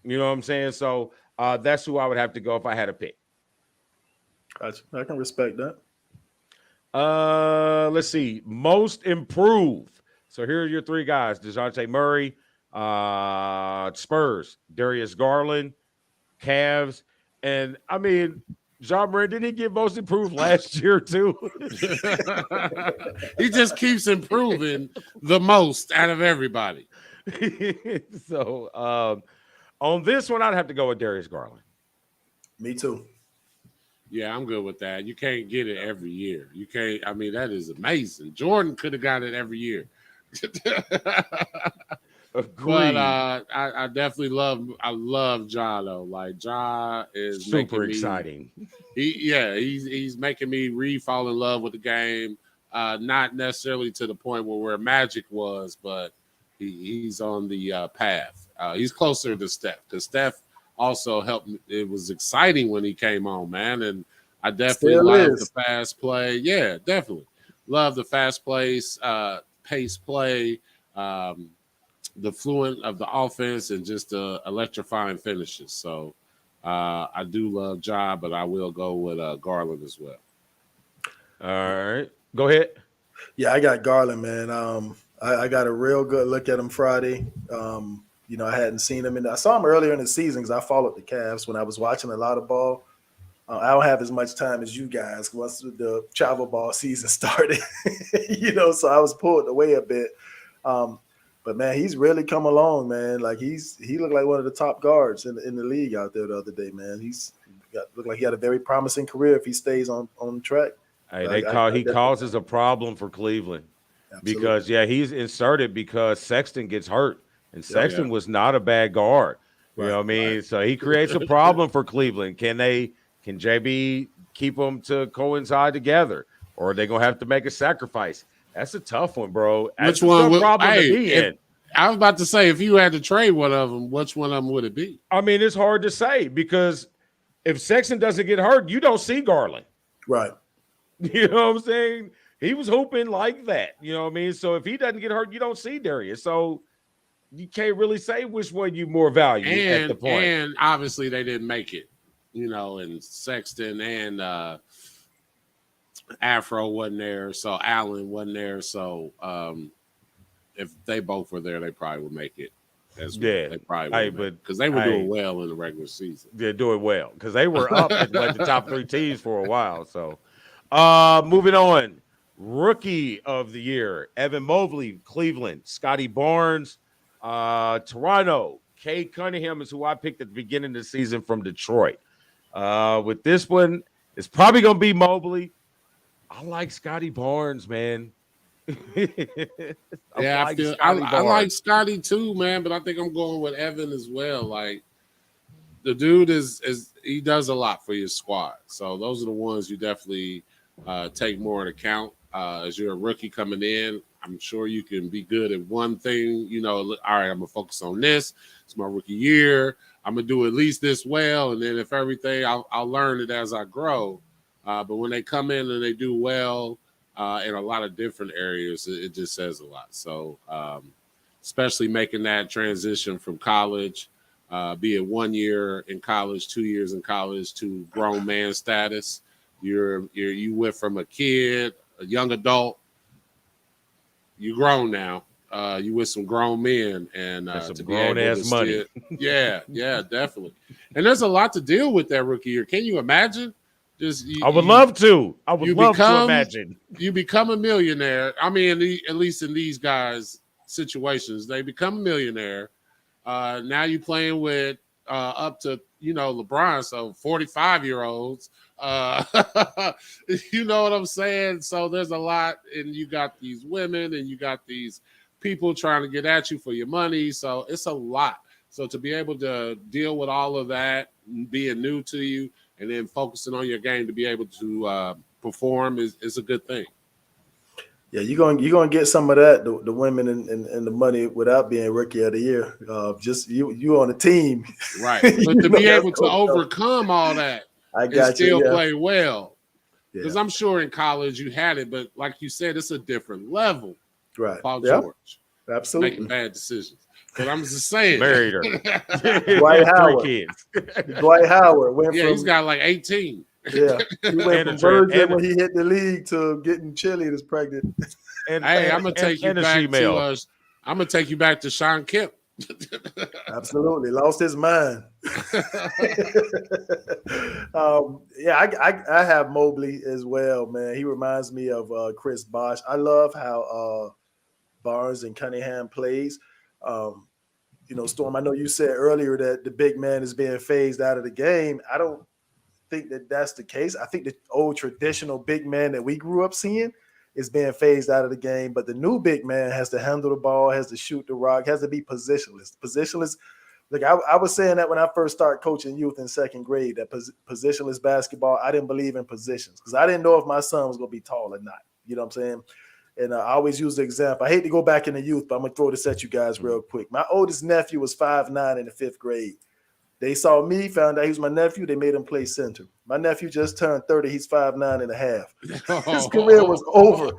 You know what I'm saying? So that's who I would have to go if I had to pick. Gotcha. I can respect that. Let's see. Most improved. So here are your 3 guys. DeJounte Murray, Spurs, Darius Garland, Cavs. And, I mean, Ja Morant, didn't he get most improved last year, too? He just keeps improving the most out of everybody. So, on this one, I'd have to go with Darius Garland. Me too. Yeah, I'm good with that. You can't get it every year. You can't. I mean, that is amazing. Jordan could have got it every year. But I definitely love Ja though. Like Ja is super exciting. He's making me re-fall in love with the game. Not necessarily to the point where Magic was, but he's on the path. He's closer to Steph because Steph also helped. It was exciting when he came on, man, and I definitely love the fast play. Yeah, definitely love the fast pace play. The fluent of the offense and just the electrifying finishes. So I do love Ja, but I will go with Garland as well. All right. Go ahead. Yeah, I got Garland, man. I got a real good look at him Friday. I hadn't seen him. I saw him earlier in the season because I followed the Cavs when I was watching a lot of ball. I don't have as much time as you guys once the travel ball season started, so I was pulled away a bit. But man, he's really come along, man. Like he looked like one of the top guards in the league out there the other day, man. Looked like he had a very promising career if he stays on track. Hey, he causes a problem for Cleveland. Absolutely. Because he's inserted because Sexton gets hurt, and Sexton was not a bad guard. You know what I mean? Right. So he creates a problem for Cleveland. Can JB keep them to coincide together, or are they gonna have to make a sacrifice? That's a tough one, bro. Which one? I was about to say, if you had to trade one of them, which one of them would it be? I mean, it's hard to say because if Sexton doesn't get hurt, you don't see Garland. Right. You know what I'm saying? He was hooping like that. You know what I mean? So if he doesn't get hurt, you don't see Darius. So you can't really say which one you more value at the point. And obviously they didn't make it, and Sexton and Afro wasn't there, so Allen wasn't there. So if they both were there, they probably would make it as well. Yeah, they probably would, because they were doing well in the regular season. They're doing well because they were up at the top 3 teams for a while. So moving on, rookie of the year, Evan Mobley, Cleveland, Scotty Barnes, Toronto, Cade Cunningham is who I picked at the beginning of the season from Detroit. With this one, it's probably going to be Mobley. I like Scotty Barnes, man. I like Scotty too, man, but I think I'm going with Evan as well. Like the dude he does a lot for your squad. So those are the ones you definitely take more into account. As you're a rookie coming in, I'm sure you can be good at one thing. All right, I'm gonna focus on this. It's my rookie year. I'm gonna do at least this well, and then if everything, I'll learn it as I grow. But when they come in and they do well in a lot of different areas, it just says a lot. So especially making that transition from college, be it 1 year in college, 2 years in college, to grown man status. You went from a kid, a young adult, you grown now. You with some grown men, and to be able grown-ass to money. yeah, definitely. And there's a lot to deal with that rookie year. Can you imagine? I would love to. I would love to imagine. You become a millionaire. I mean, at least in these guys' situations, they become a millionaire. Now you playing with up to LeBron, so 45-year-olds. You know what I'm saying? So there's a lot, and you got these women, and you got these people trying to get at you for your money. So it's a lot. So to be able to deal with all of that, being new to you, and then focusing on your game to be able to perform is a good thing. Yeah, you're gonna get some of that, the women and the money without being rookie of the year. Just you on the team, right? But to be able to overcome all that and still play well, because I'm sure in college you had it, but like you said, it's a different level. Right, Paul George, absolutely making bad decisions. But I'm just saying, married her. Dwight Howard, 3 kids. Dwight Howard went from, he's got like 18. Yeah, he went from virgin when he hit the league to getting cheerleaders pregnant. And I'm gonna take you back to I'm gonna take you back to Sean Kemp. Absolutely, lost his mind. I have Mobley as well, man. He reminds me of Chris Bosh. I love how Barnes and Cunningham plays. Storm, I know you said earlier that the big man is being phased out of the game. I don't think that that's the case. I think the old traditional big man that we grew up seeing is being phased out of the game, but the new big man has to handle the ball, has to shoot the rock, has to be positionless. Positionless, like I was saying that when I first started coaching youth in second grade, that positionless basketball, I didn't believe in positions because I didn't know if my son was going to be tall or not. You know what I'm saying? And I always use the example. I hate to go back in the youth, but I'm going to throw this at you guys real quick. My oldest nephew was 5'9" in the 5th grade. They saw me, found out he was my nephew. They made him play center. My nephew just turned 30. He's 5'9" and a half. His career was over.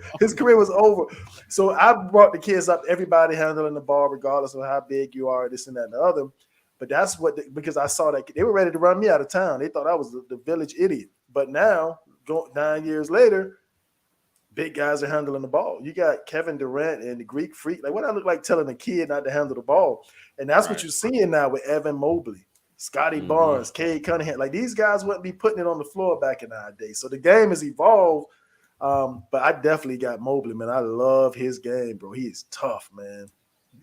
So I brought the kids up, everybody handling the ball, regardless of how big you are, this and that and the other. But that's because I saw that they were ready to run me out of town. They thought I was the village idiot. But now, 9 years later, big guys are handling the ball. You got Kevin Durant and the Greek Freak. Like, what I look like telling a kid not to handle the ball. And that's what you're seeing now with Evan Mobley, Scotty Barnes, Cade Cunningham. Like, these guys wouldn't be putting it on the floor back in our day. So the game has evolved. But I definitely got Mobley, man. I love his game, bro. He is tough, man.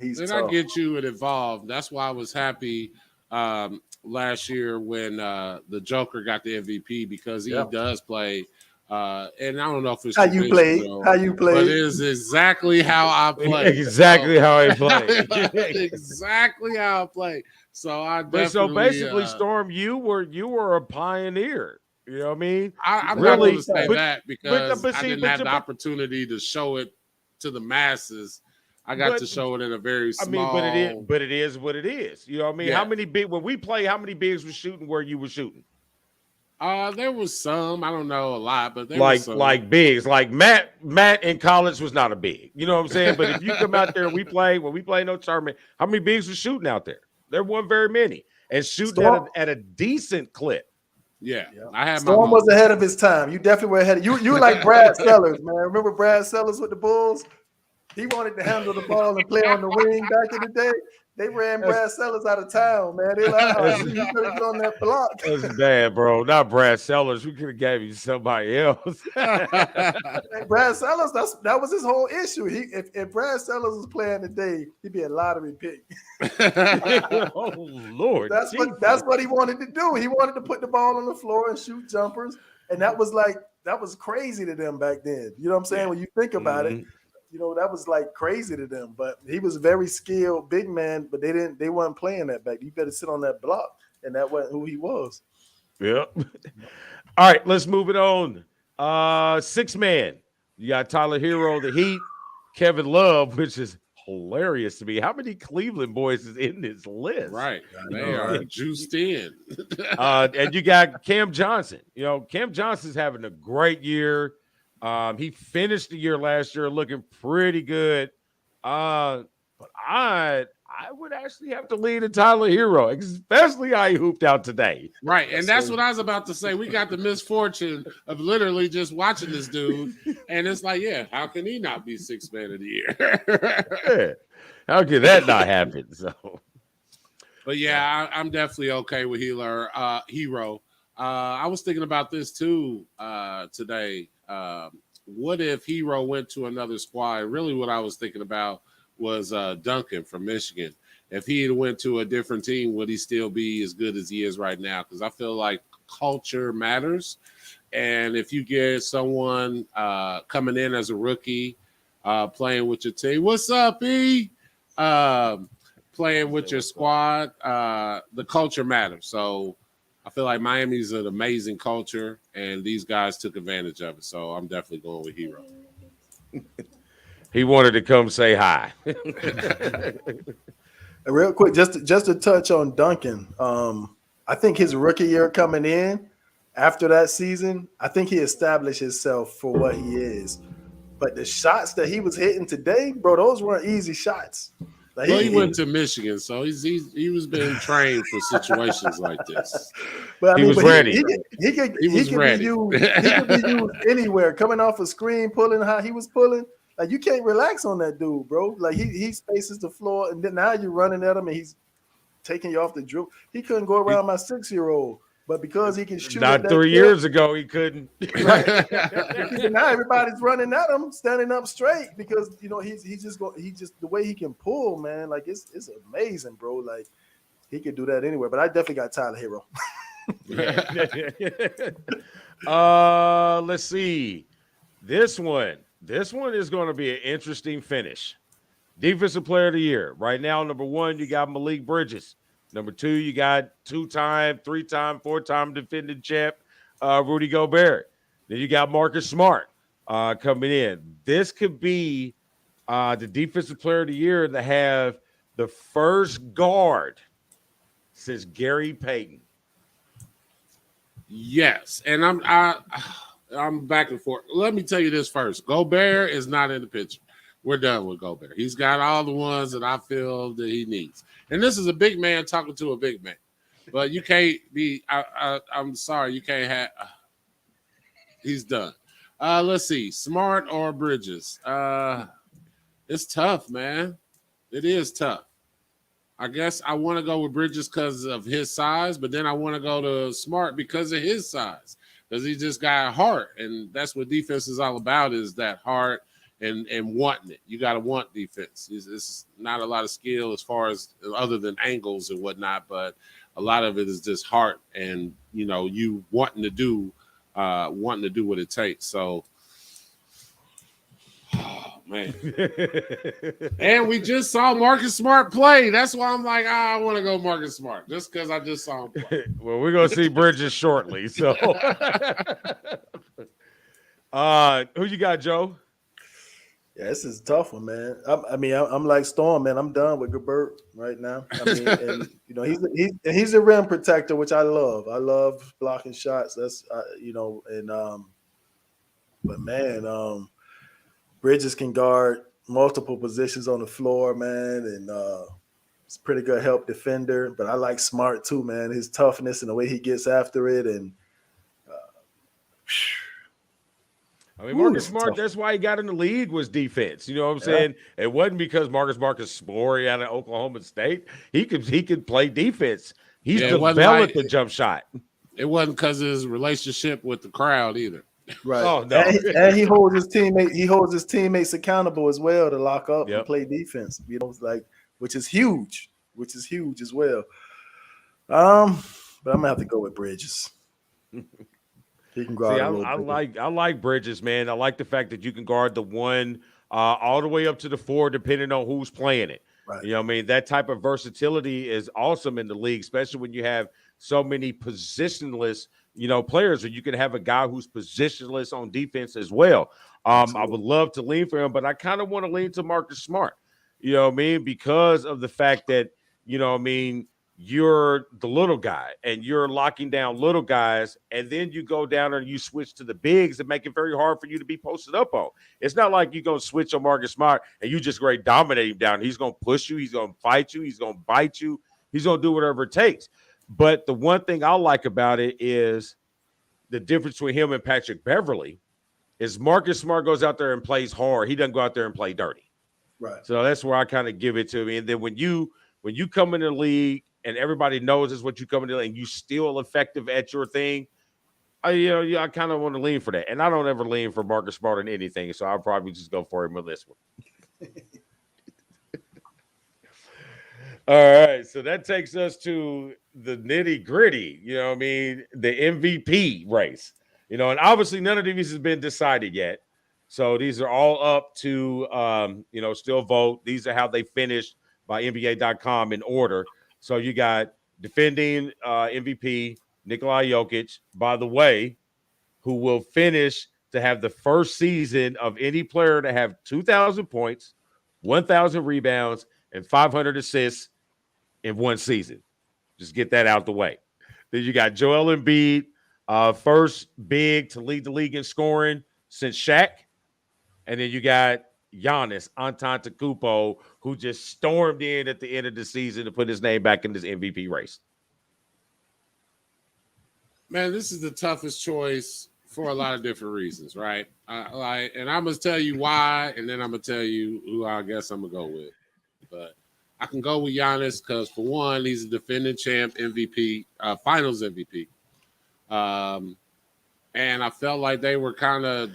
He's tough. I get you it evolved. That's why I was happy last year when the Joker got the MVP because he does play. And I don't know if it's how you played, but it is exactly how I play. Exactly how I play. Exactly how I play. So I definitely. So basically, Storm, you were a pioneer. You know what I mean? I'm really, not going to say that because I didn't have the opportunity to show it to the masses. I got to show it in a very small. I mean, but it is what it is. You know what I mean? Yeah. How many when we play? How many bigs were shooting where you were shooting? There was some. I don't know a lot, but there was some. Like bigs. Like Matt in college was not a big. You know what I'm saying? But if you come out there and when we play no tournament, how many bigs were shooting out there? There weren't very many, and shooting at a decent clip. Yeah, I had Storm was ahead of his time. You definitely were ahead of you. You were like Brad Sellers, man. Remember Brad Sellers with the Bulls? He wanted to handle the ball and play on the wing back in the day. They ran Brad Sellers out of town, man. They like, you could have get on that block. That's bad, bro. Not Brad Sellers. We could have gave you somebody else. Brad Sellers, that was his whole issue. If Brad Sellers was playing today, he'd be a lottery pick. Oh Lord, that's what he wanted to do. He wanted to put the ball on the floor and shoot jumpers, and that was crazy to them back then. You know what I'm saying? When you think about it. You know, that was like crazy to them, but he was a very skilled big man, but they weren't playing that back. You better sit on that block, and that wasn't who he was. Yep. All right, let's move it on. 6 man. You got Tyler Hero, the Heat, Kevin Love, which is hilarious to me. How many Cleveland boys is in this list? Right. They are juiced in. And you got Cam Johnson. You know, Cam Johnson's having a great year. He finished the year last year looking pretty good. but I would actually have to lean to Tyler Hero, especially how he hooped out today. Right. And that's what I was about to say. We got the misfortune of literally just watching this dude. And it's like, yeah, how can he not be sixth man of the year? Yeah. How could that not happen? So, but yeah, I'm definitely okay with Hero. I was thinking about this too today. What if Hero went to another squad? Really, what I was thinking about was Duncan from Michigan. If he had went to a different team, would he still be as good as he is right now? Because I feel like culture matters. And if you get someone coming in as a rookie, playing with your team, what's up, E? Playing with your squad, the culture matters. So I feel like Miami's an amazing culture, and these guys took advantage of it. So I'm definitely going with Hero. he wanted to come say hi. Real quick, just to touch on Duncan. I think his rookie year coming in after that season, I think he established himself for what he is. But the shots that he was hitting today, bro, those weren't easy shots. Like Well, he went to Michigan, so he was being trained for situations like this. But He was ready. He could He was ready. be used anywhere. Coming off a screen, pulling how he was pulling. Like, you can't relax on that dude, bro. Like, he spaces the floor, and then now you're running at him, and he's taking you off the dribble. He couldn't go around my 6-year-old, but because he can shoot. Not 3 years ago, he couldn't. Right. Now everybody's running at him, standing up straight because he's just the way he can pull, man. Like, it's amazing, bro. Like, he could do that anywhere. But I definitely got Tyler Hero. Let's see. This one is going to be an interesting finish. Defensive Player of the Year. Right now, number 1, you got Malik Bridges. Number 2, you got 2-time, 3-time, 4-time defending champ Rudy Gobert. Then you got Marcus Smart coming in. This could be the Defensive Player of the Year to have the first guard since Gary Payton. Yes, and I'm back and forth. Let me tell you this first. Gobert is not in the picture. We're done with Gobert. He's got all the ones that I feel that he needs. And this is a big man talking to a big man. But you can't be I'm sorry, you can't have he's done. Let's see. Smart or Bridges? It's tough, man. It is tough. I guess I want to go with Bridges because of his size, but then I want to go to Smart because of his size. Because he just got heart, and that's what defense is all about, is that heart and wanting it. You got to want defense. It's not a lot of skill as far as other than angles and whatnot, but a lot of it is just heart and, you wanting to do what it takes. So, oh, man. And we just saw Marcus Smart play. That's why I'm like, I want to go Marcus Smart just because I just saw him play. Well, we're going to see Bridges shortly. So, who you got, Joe? Yeah, this is a tough one, man. I'm like Storm, man. I'm done with Gobert right now. And he's a rim protector, which I love. I love blocking shots. That's but man, Bridges can guard multiple positions on the floor, man, and he's a pretty good help defender. But I like Smart too, man. His toughness and the way he gets after it, and Marcus Smart, that's why he got in the league, was defense. You know what I'm saying? It wasn't because Marcus Spore out of Oklahoma State. He could play defense. He's developed the jump shot. It wasn't because of his relationship with the crowd either. Right. Oh, no. And he holds his teammates accountable as well to lock up and play defense. Which is huge as well. But I'm gonna have to go with Bridges. He can guard I like Bridges, man. I like the fact that you can guard the 1 all the way up to the 4, depending on who's playing it. Right. You know what I mean? That type of versatility is awesome in the league, especially when you have so many positionless, players, or you can have a guy who's positionless on defense as well. I would love to lean for him, but I kind of want to lean to Marcus Smart, you know what I mean? Because of the fact that, you're the little guy and you're locking down little guys, and then you go down and you switch to the bigs and make it very hard for you to be posted up on. It's not like you're going to switch on Marcus Smart and you just great dominate him down. He's going to push you. He's going to fight you. He's going to bite you. He's going to do whatever it takes. But the one thing I like about it is the difference between him and Patrick Beverly is Marcus Smart goes out there and plays hard. He doesn't go out there and play dirty. Right. So that's where I kind of give it to me. And then when you come in the league and everybody knows it's what you come into and you still effective at your thing, I kind of want to lean for that. And I don't ever lean for Marcus Smart in anything, so I'll probably just go for him with this one. All right, so that takes us to the nitty gritty, you know what I mean, the MVP race. And obviously none of these has been decided yet. So these are all up to, still vote. These are how they finished by NBA.com in order. So you got defending MVP Nikola Jokic, by the way, who will finish to have the first season of any player to have 2,000 points, 1,000 rebounds, and 500 assists in one season. Just get that out the way. Then you got Joel Embiid, first big to lead the league in scoring since Shaq. And then you got Giannis Antetokounmpo, who just stormed in at the end of the season to put his name back in this MVP race. Man, this is the toughest choice for a lot of different reasons, right? And I'm gonna tell you why, and then I'm gonna tell you who I guess I'm gonna go with. But I can go with Giannis because, for one, he's a defending champ MVP, Finals MVP, and I felt like they were kind of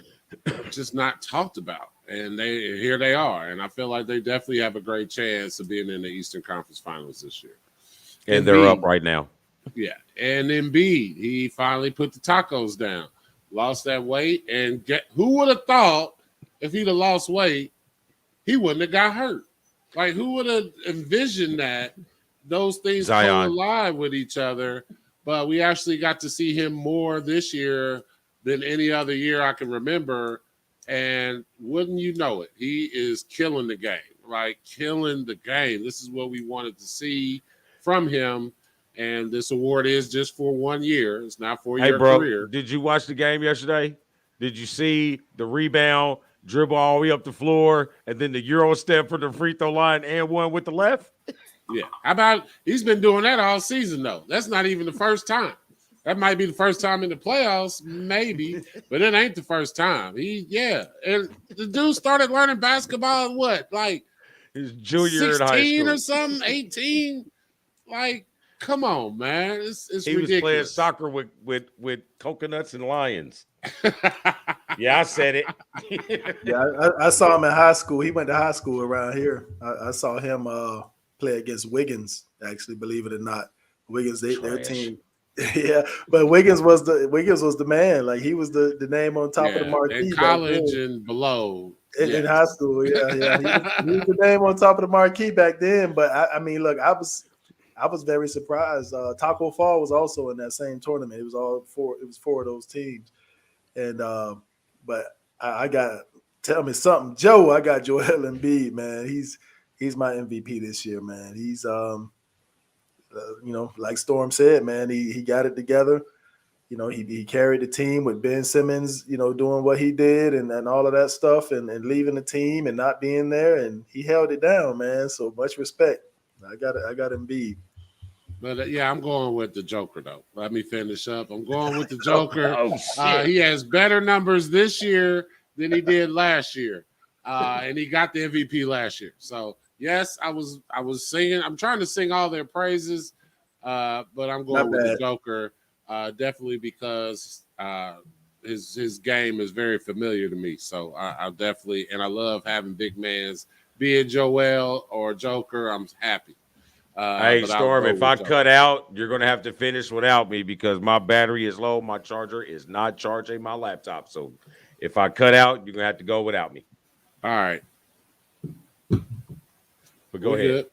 just not talked about. And here they are. And I feel like they definitely have a great chance of being in the Eastern Conference Finals this year. And they're up right now. Yeah. And Embiid, he finally put the tacos down, lost that weight. And who would have thought if he'd have lost weight, he wouldn't have got hurt? Like, who would have envisioned that those things collide with each other? But we actually got to see him more this year than any other year I can remember. And wouldn't you know it, he is killing the game, like killing the game. This is what we wanted to see from him. And this award is just for 1 year. It's not for your career. Did you watch the game yesterday? Did you see the rebound, dribble all the way up the floor, and then the Euro step for the free throw line and one with the left? Yeah. How about he's been doing that all season, though? That's not even the first time. That might be the first time in the playoffs, maybe, but it ain't the first time. And the dude started learning basketball at what, like his junior 16 in high school or something, 18? Like, come on, man. It's he ridiculous. was playing soccer with coconuts and lions. Yeah, I said it. Yeah, I saw him in high school. He went to high school around here. I saw him play against Wiggins, actually, believe it or not. Wiggins, their team. Yeah, but Wiggins was the man. Like, he was the name on top of the marquee. In college and below. In high school, yeah. He was the name on top of the marquee back then. But I mean, look, I was very surprised. Taco Fall was also in that same tournament. It was four of those teams. And but I got, tell me something, Joe. I got Joel Embiid, man. He's my MVP this year, man. He's like Storm said, man, he got it together. He carried the team with Ben Simmons, doing what he did and all of that stuff and leaving the team and not being there. And he held it down, man. So much respect. I got Embiid. But I'm going with the Joker, though. Let me finish up. I'm going with the Joker. Shit. He has better numbers this year than he did last year. And he got the MVP last year. So, yes, I was singing. I'm trying to sing all their praises, but I'm going with the Joker, definitely because his game is very familiar to me. So I definitely, and I love having big mans, be it Joel or Joker. I'm happy. Hey, Storm, if I cut out, you're going to have to finish without me because my battery is low. My charger is not charging my laptop. So if I cut out, you're going to have to go without me. All right. But go ahead.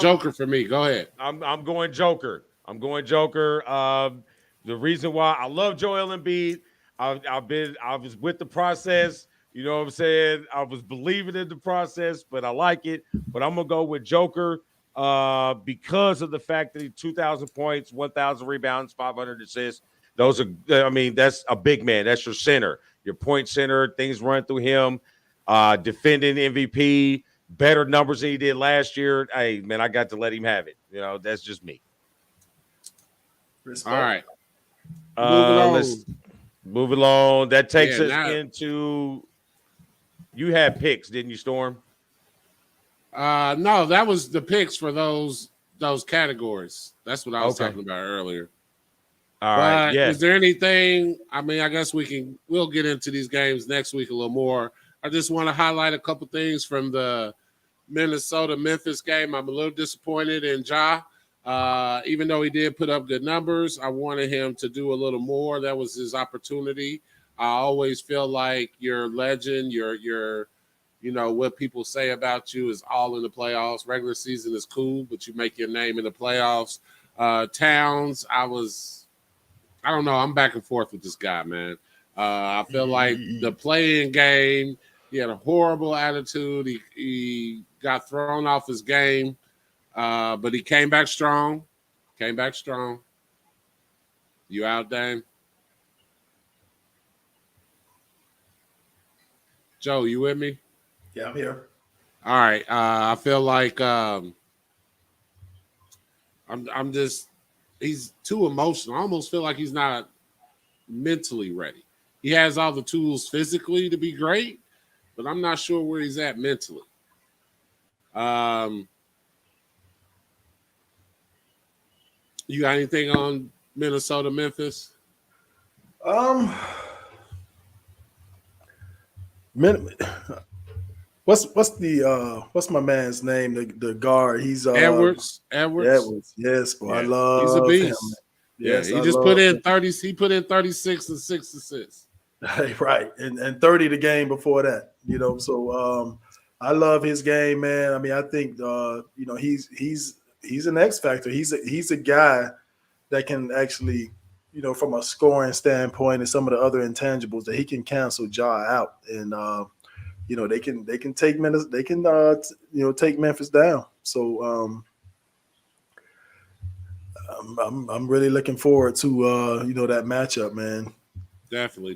Joker for me. Go ahead. I'm going Joker. The reason why I love Joel Embiid, I was with the process. You know what I'm saying? I was believing in the process, but I like it. But I'm gonna go with Joker because of the fact that he 2,000 points, 1,000 rebounds, 500 assists. Those are, I mean, that's a big man. That's your center, your point center. Things run through him. Defending MVP, better numbers than he did last year. Hey, man, I got to let him have it. You know, that's just me. Respect. All right. Moving on. Let's move along. That takes us into. You had picks, didn't you, Storm? No, that was the picks for those categories. That's what I was talking about earlier. All right. Yeah. Is there anything? I mean, I guess we'll get into these games next week a little more. I just want to highlight a couple things from the Minnesota-Memphis game. I'm a little disappointed in Ja. Even though he did put up good numbers, I wanted him to do a little more. That was his opportunity. I always feel like your legend, your what people say about you is all in the playoffs. Regular season is cool, but you make your name in the playoffs. Towns, I don't know. I'm back and forth with this guy, man. I feel like the playing game, he had a horrible attitude. He got thrown off his game, but he came back strong. You out, Dame? Joe, you with me? Yeah, I'm here. All right. I feel like I'm just he's too emotional. I almost feel like he's not mentally ready. He has all the tools physically to be great, but I'm not sure where he's at mentally. You got anything on Minnesota, Memphis? What's my man's name? The guard. He's Edwards. Yes, boy. Yeah. I love he's a beast. him. Yes, he just put in 30. He put in 36 and 6 assists. Right, and 30 the game before that. You know, so I love his game, man. I mean, I think he's an X factor. He's a guy that can actually, from a scoring standpoint and some of the other intangibles, that he can cancel Ja out, and they can take Memphis. They can take Memphis down. So I'm really looking forward to that matchup, man. Definitely.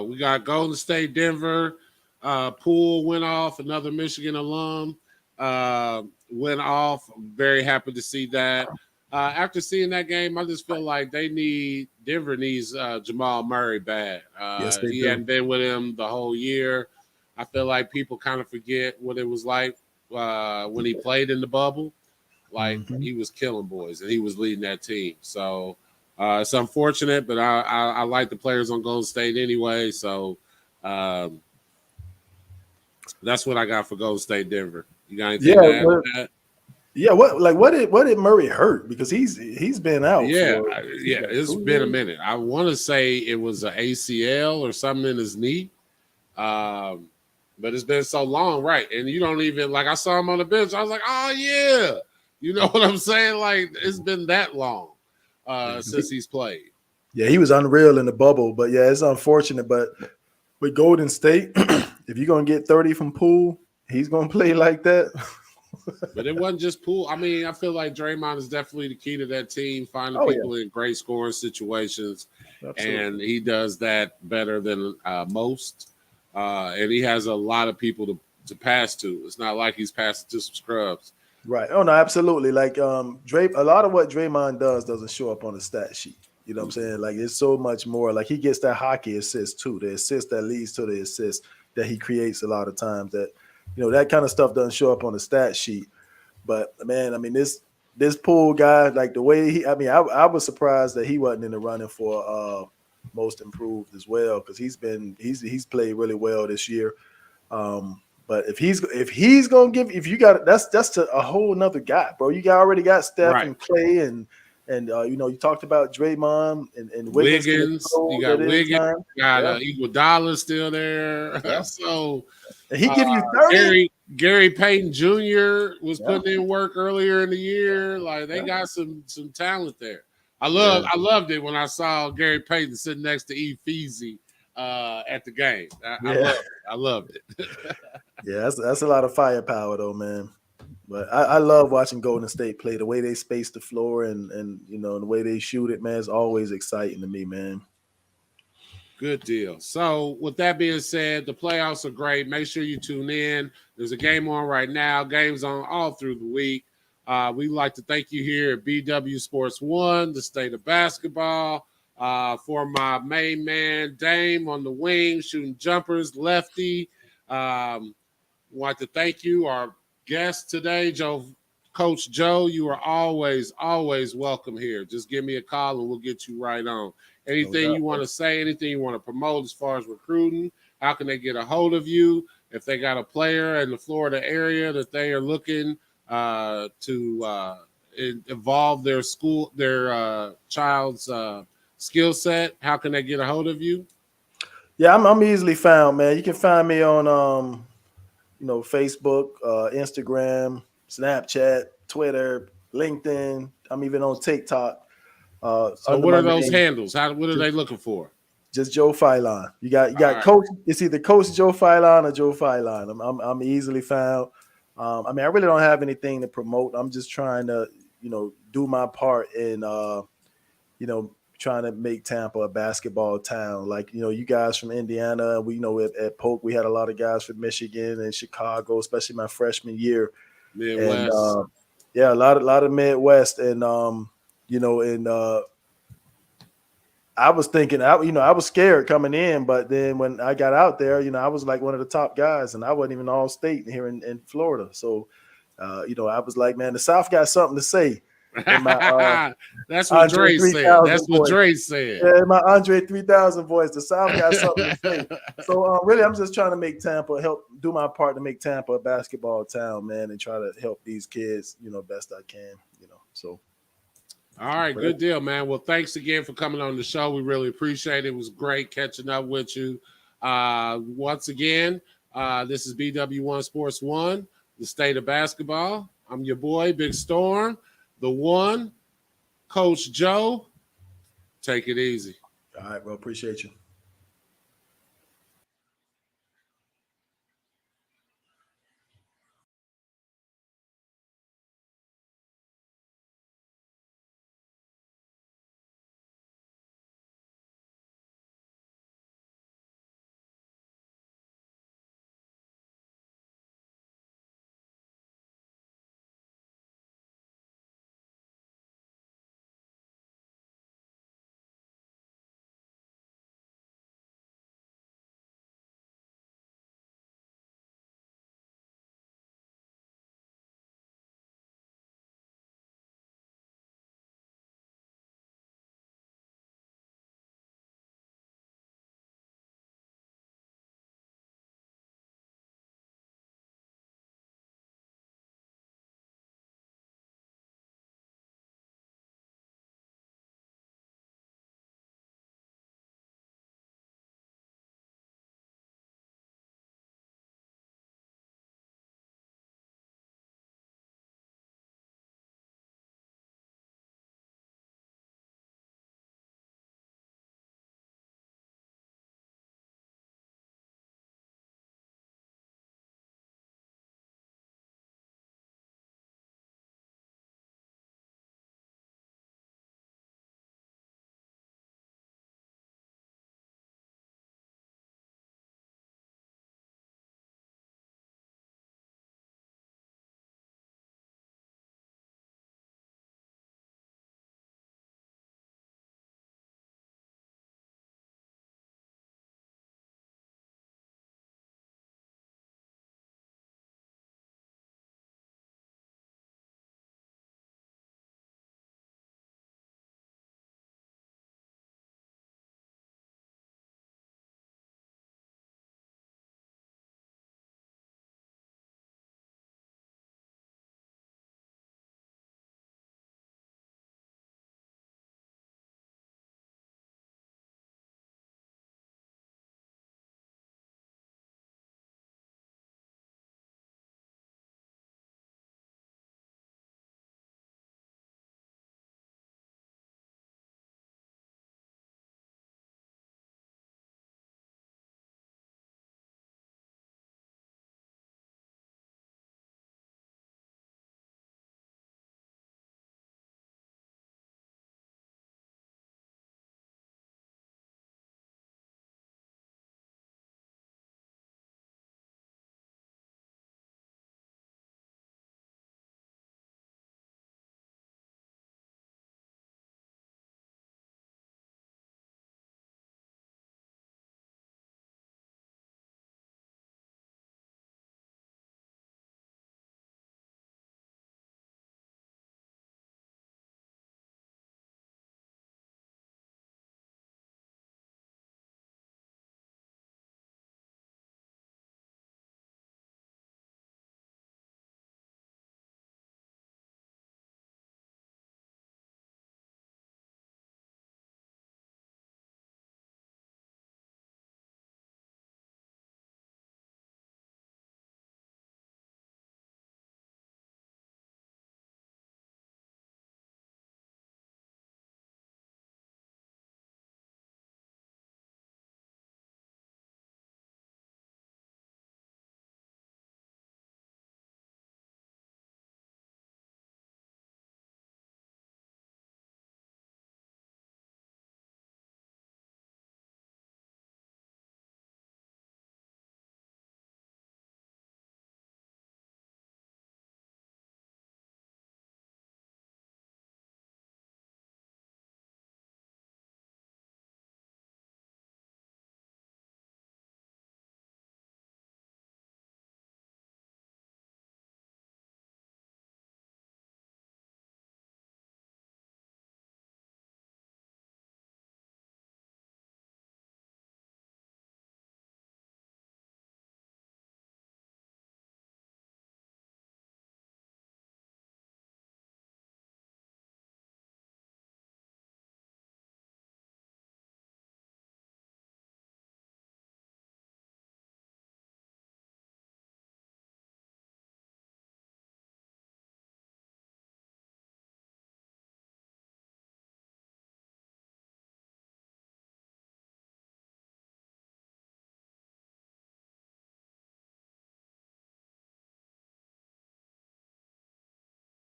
We got Golden State, Denver. Poole went off. Another Michigan alum went off. I'm very happy to see that. After seeing that game, I just feel like Denver needs Jamal Murray bad. Yes, he hadn't been with him the whole year. I feel like people kind of forget what it was like when he played in the bubble. Like he was killing boys and he was leading that team. So it's unfortunate, but I like the players on Golden State anyway. So that's what I got for Golden State, Denver. You got anything to add to that? Yeah, what did Murray hurt? Because he's been out. It's been a minute. I want to say it was an ACL or something in his knee. But it's been so long, right? And you don't even I saw him on the bench. I was like, oh yeah. You know what I'm saying? Like, it's been that long since he's played. Yeah, he was unreal in the bubble. But, yeah, it's unfortunate. But with Golden State, if you're going to get 30 from Poole, he's going to play like that. But it wasn't just Poole. I mean, I feel like Draymond is definitely the key to that team, finding people in great scoring situations. Absolutely. And he does that better than most. And he has a lot of people to pass to. It's not like he's passing to some scrubs. Right. Oh, no, absolutely. Like a lot of what Draymond doesn't show up on the stat sheet. You know what I'm saying? Like, it's so much more. Like, he gets that hockey assist too, the assist that leads to the assist that he creates a lot of times. That, that kind of stuff doesn't show up on the stat sheet. But, man, I mean, this Poole guy, like the way I was surprised that he wasn't in the running for most improved as well, because he's played really well this year. But if he's gonna that's a whole nother guy, bro. You already got Steph and Clay and you talked about Draymond and Wiggins. You got Wiggins. You got Iguodala still there. Yeah. So and he give you 30. Gary Payton Jr. was putting in work earlier in the year. Like, they got some talent there. I loved it when I saw Gary Payton sitting next to E. Feezy at the game. I loved it. Yeah, that's a lot of firepower though, man. But I love watching Golden State play. The way they space the floor and you know the way they shoot it, man, it's always exciting to me, man. Good deal. So with that being said, the playoffs are great. Make sure you tune in. There's a game on right now. Games on all through the week. We'd like to thank you here at BWSPORTS1, the state of basketball. For my main man, Dame, on the wing, shooting jumpers, lefty. Want to thank you, our guest today, Coach Joe. You are always welcome here. Just give me a call and we'll get you right on. Anything you want to say, anything you want to promote as far as recruiting, how can they get a hold of you? If they got a player in the Florida area that they are looking to evolve their child's skill set, how can they get a hold of you? Yeah, I'm easily found, man. You can find me on Facebook, Instagram, Snapchat, Twitter, LinkedIn. I'm even on TikTok. So what are those handles? What are they looking for? Just Joe Filon. You got right. Coach. It's either Coach Joe Filon or Joe Filon. I'm easily found. I mean, I really don't have anything to promote. I'm just trying to, do my part in, trying to make Tampa a basketball town. Like, you guys from Indiana, we know at Polk, we had a lot of guys from Michigan and Chicago, especially my freshman year. Midwest. And, a lot of Midwest. And, I was thinking, I was scared coming in, but then when I got out there, I was like one of the top guys, and I wasn't even all state here in Florida. So, I was like, man, the South got something to say. That's what Dre said. That's what Dre said. Yeah, my Andre 3000 voice. The South got something to say. So really, I'm just trying to make Tampa, help do my part to make Tampa a basketball town, man, and try to help these kids, best I can, So. All right, good deal, man. Well, thanks again for coming on the show. We really appreciate it. It was great catching up with you. Once again, this is BW1 Sports 1, the state of basketball. I'm your boy, Big Storm, the one, Coach Joe. Take it easy. All right, bro. Appreciate you.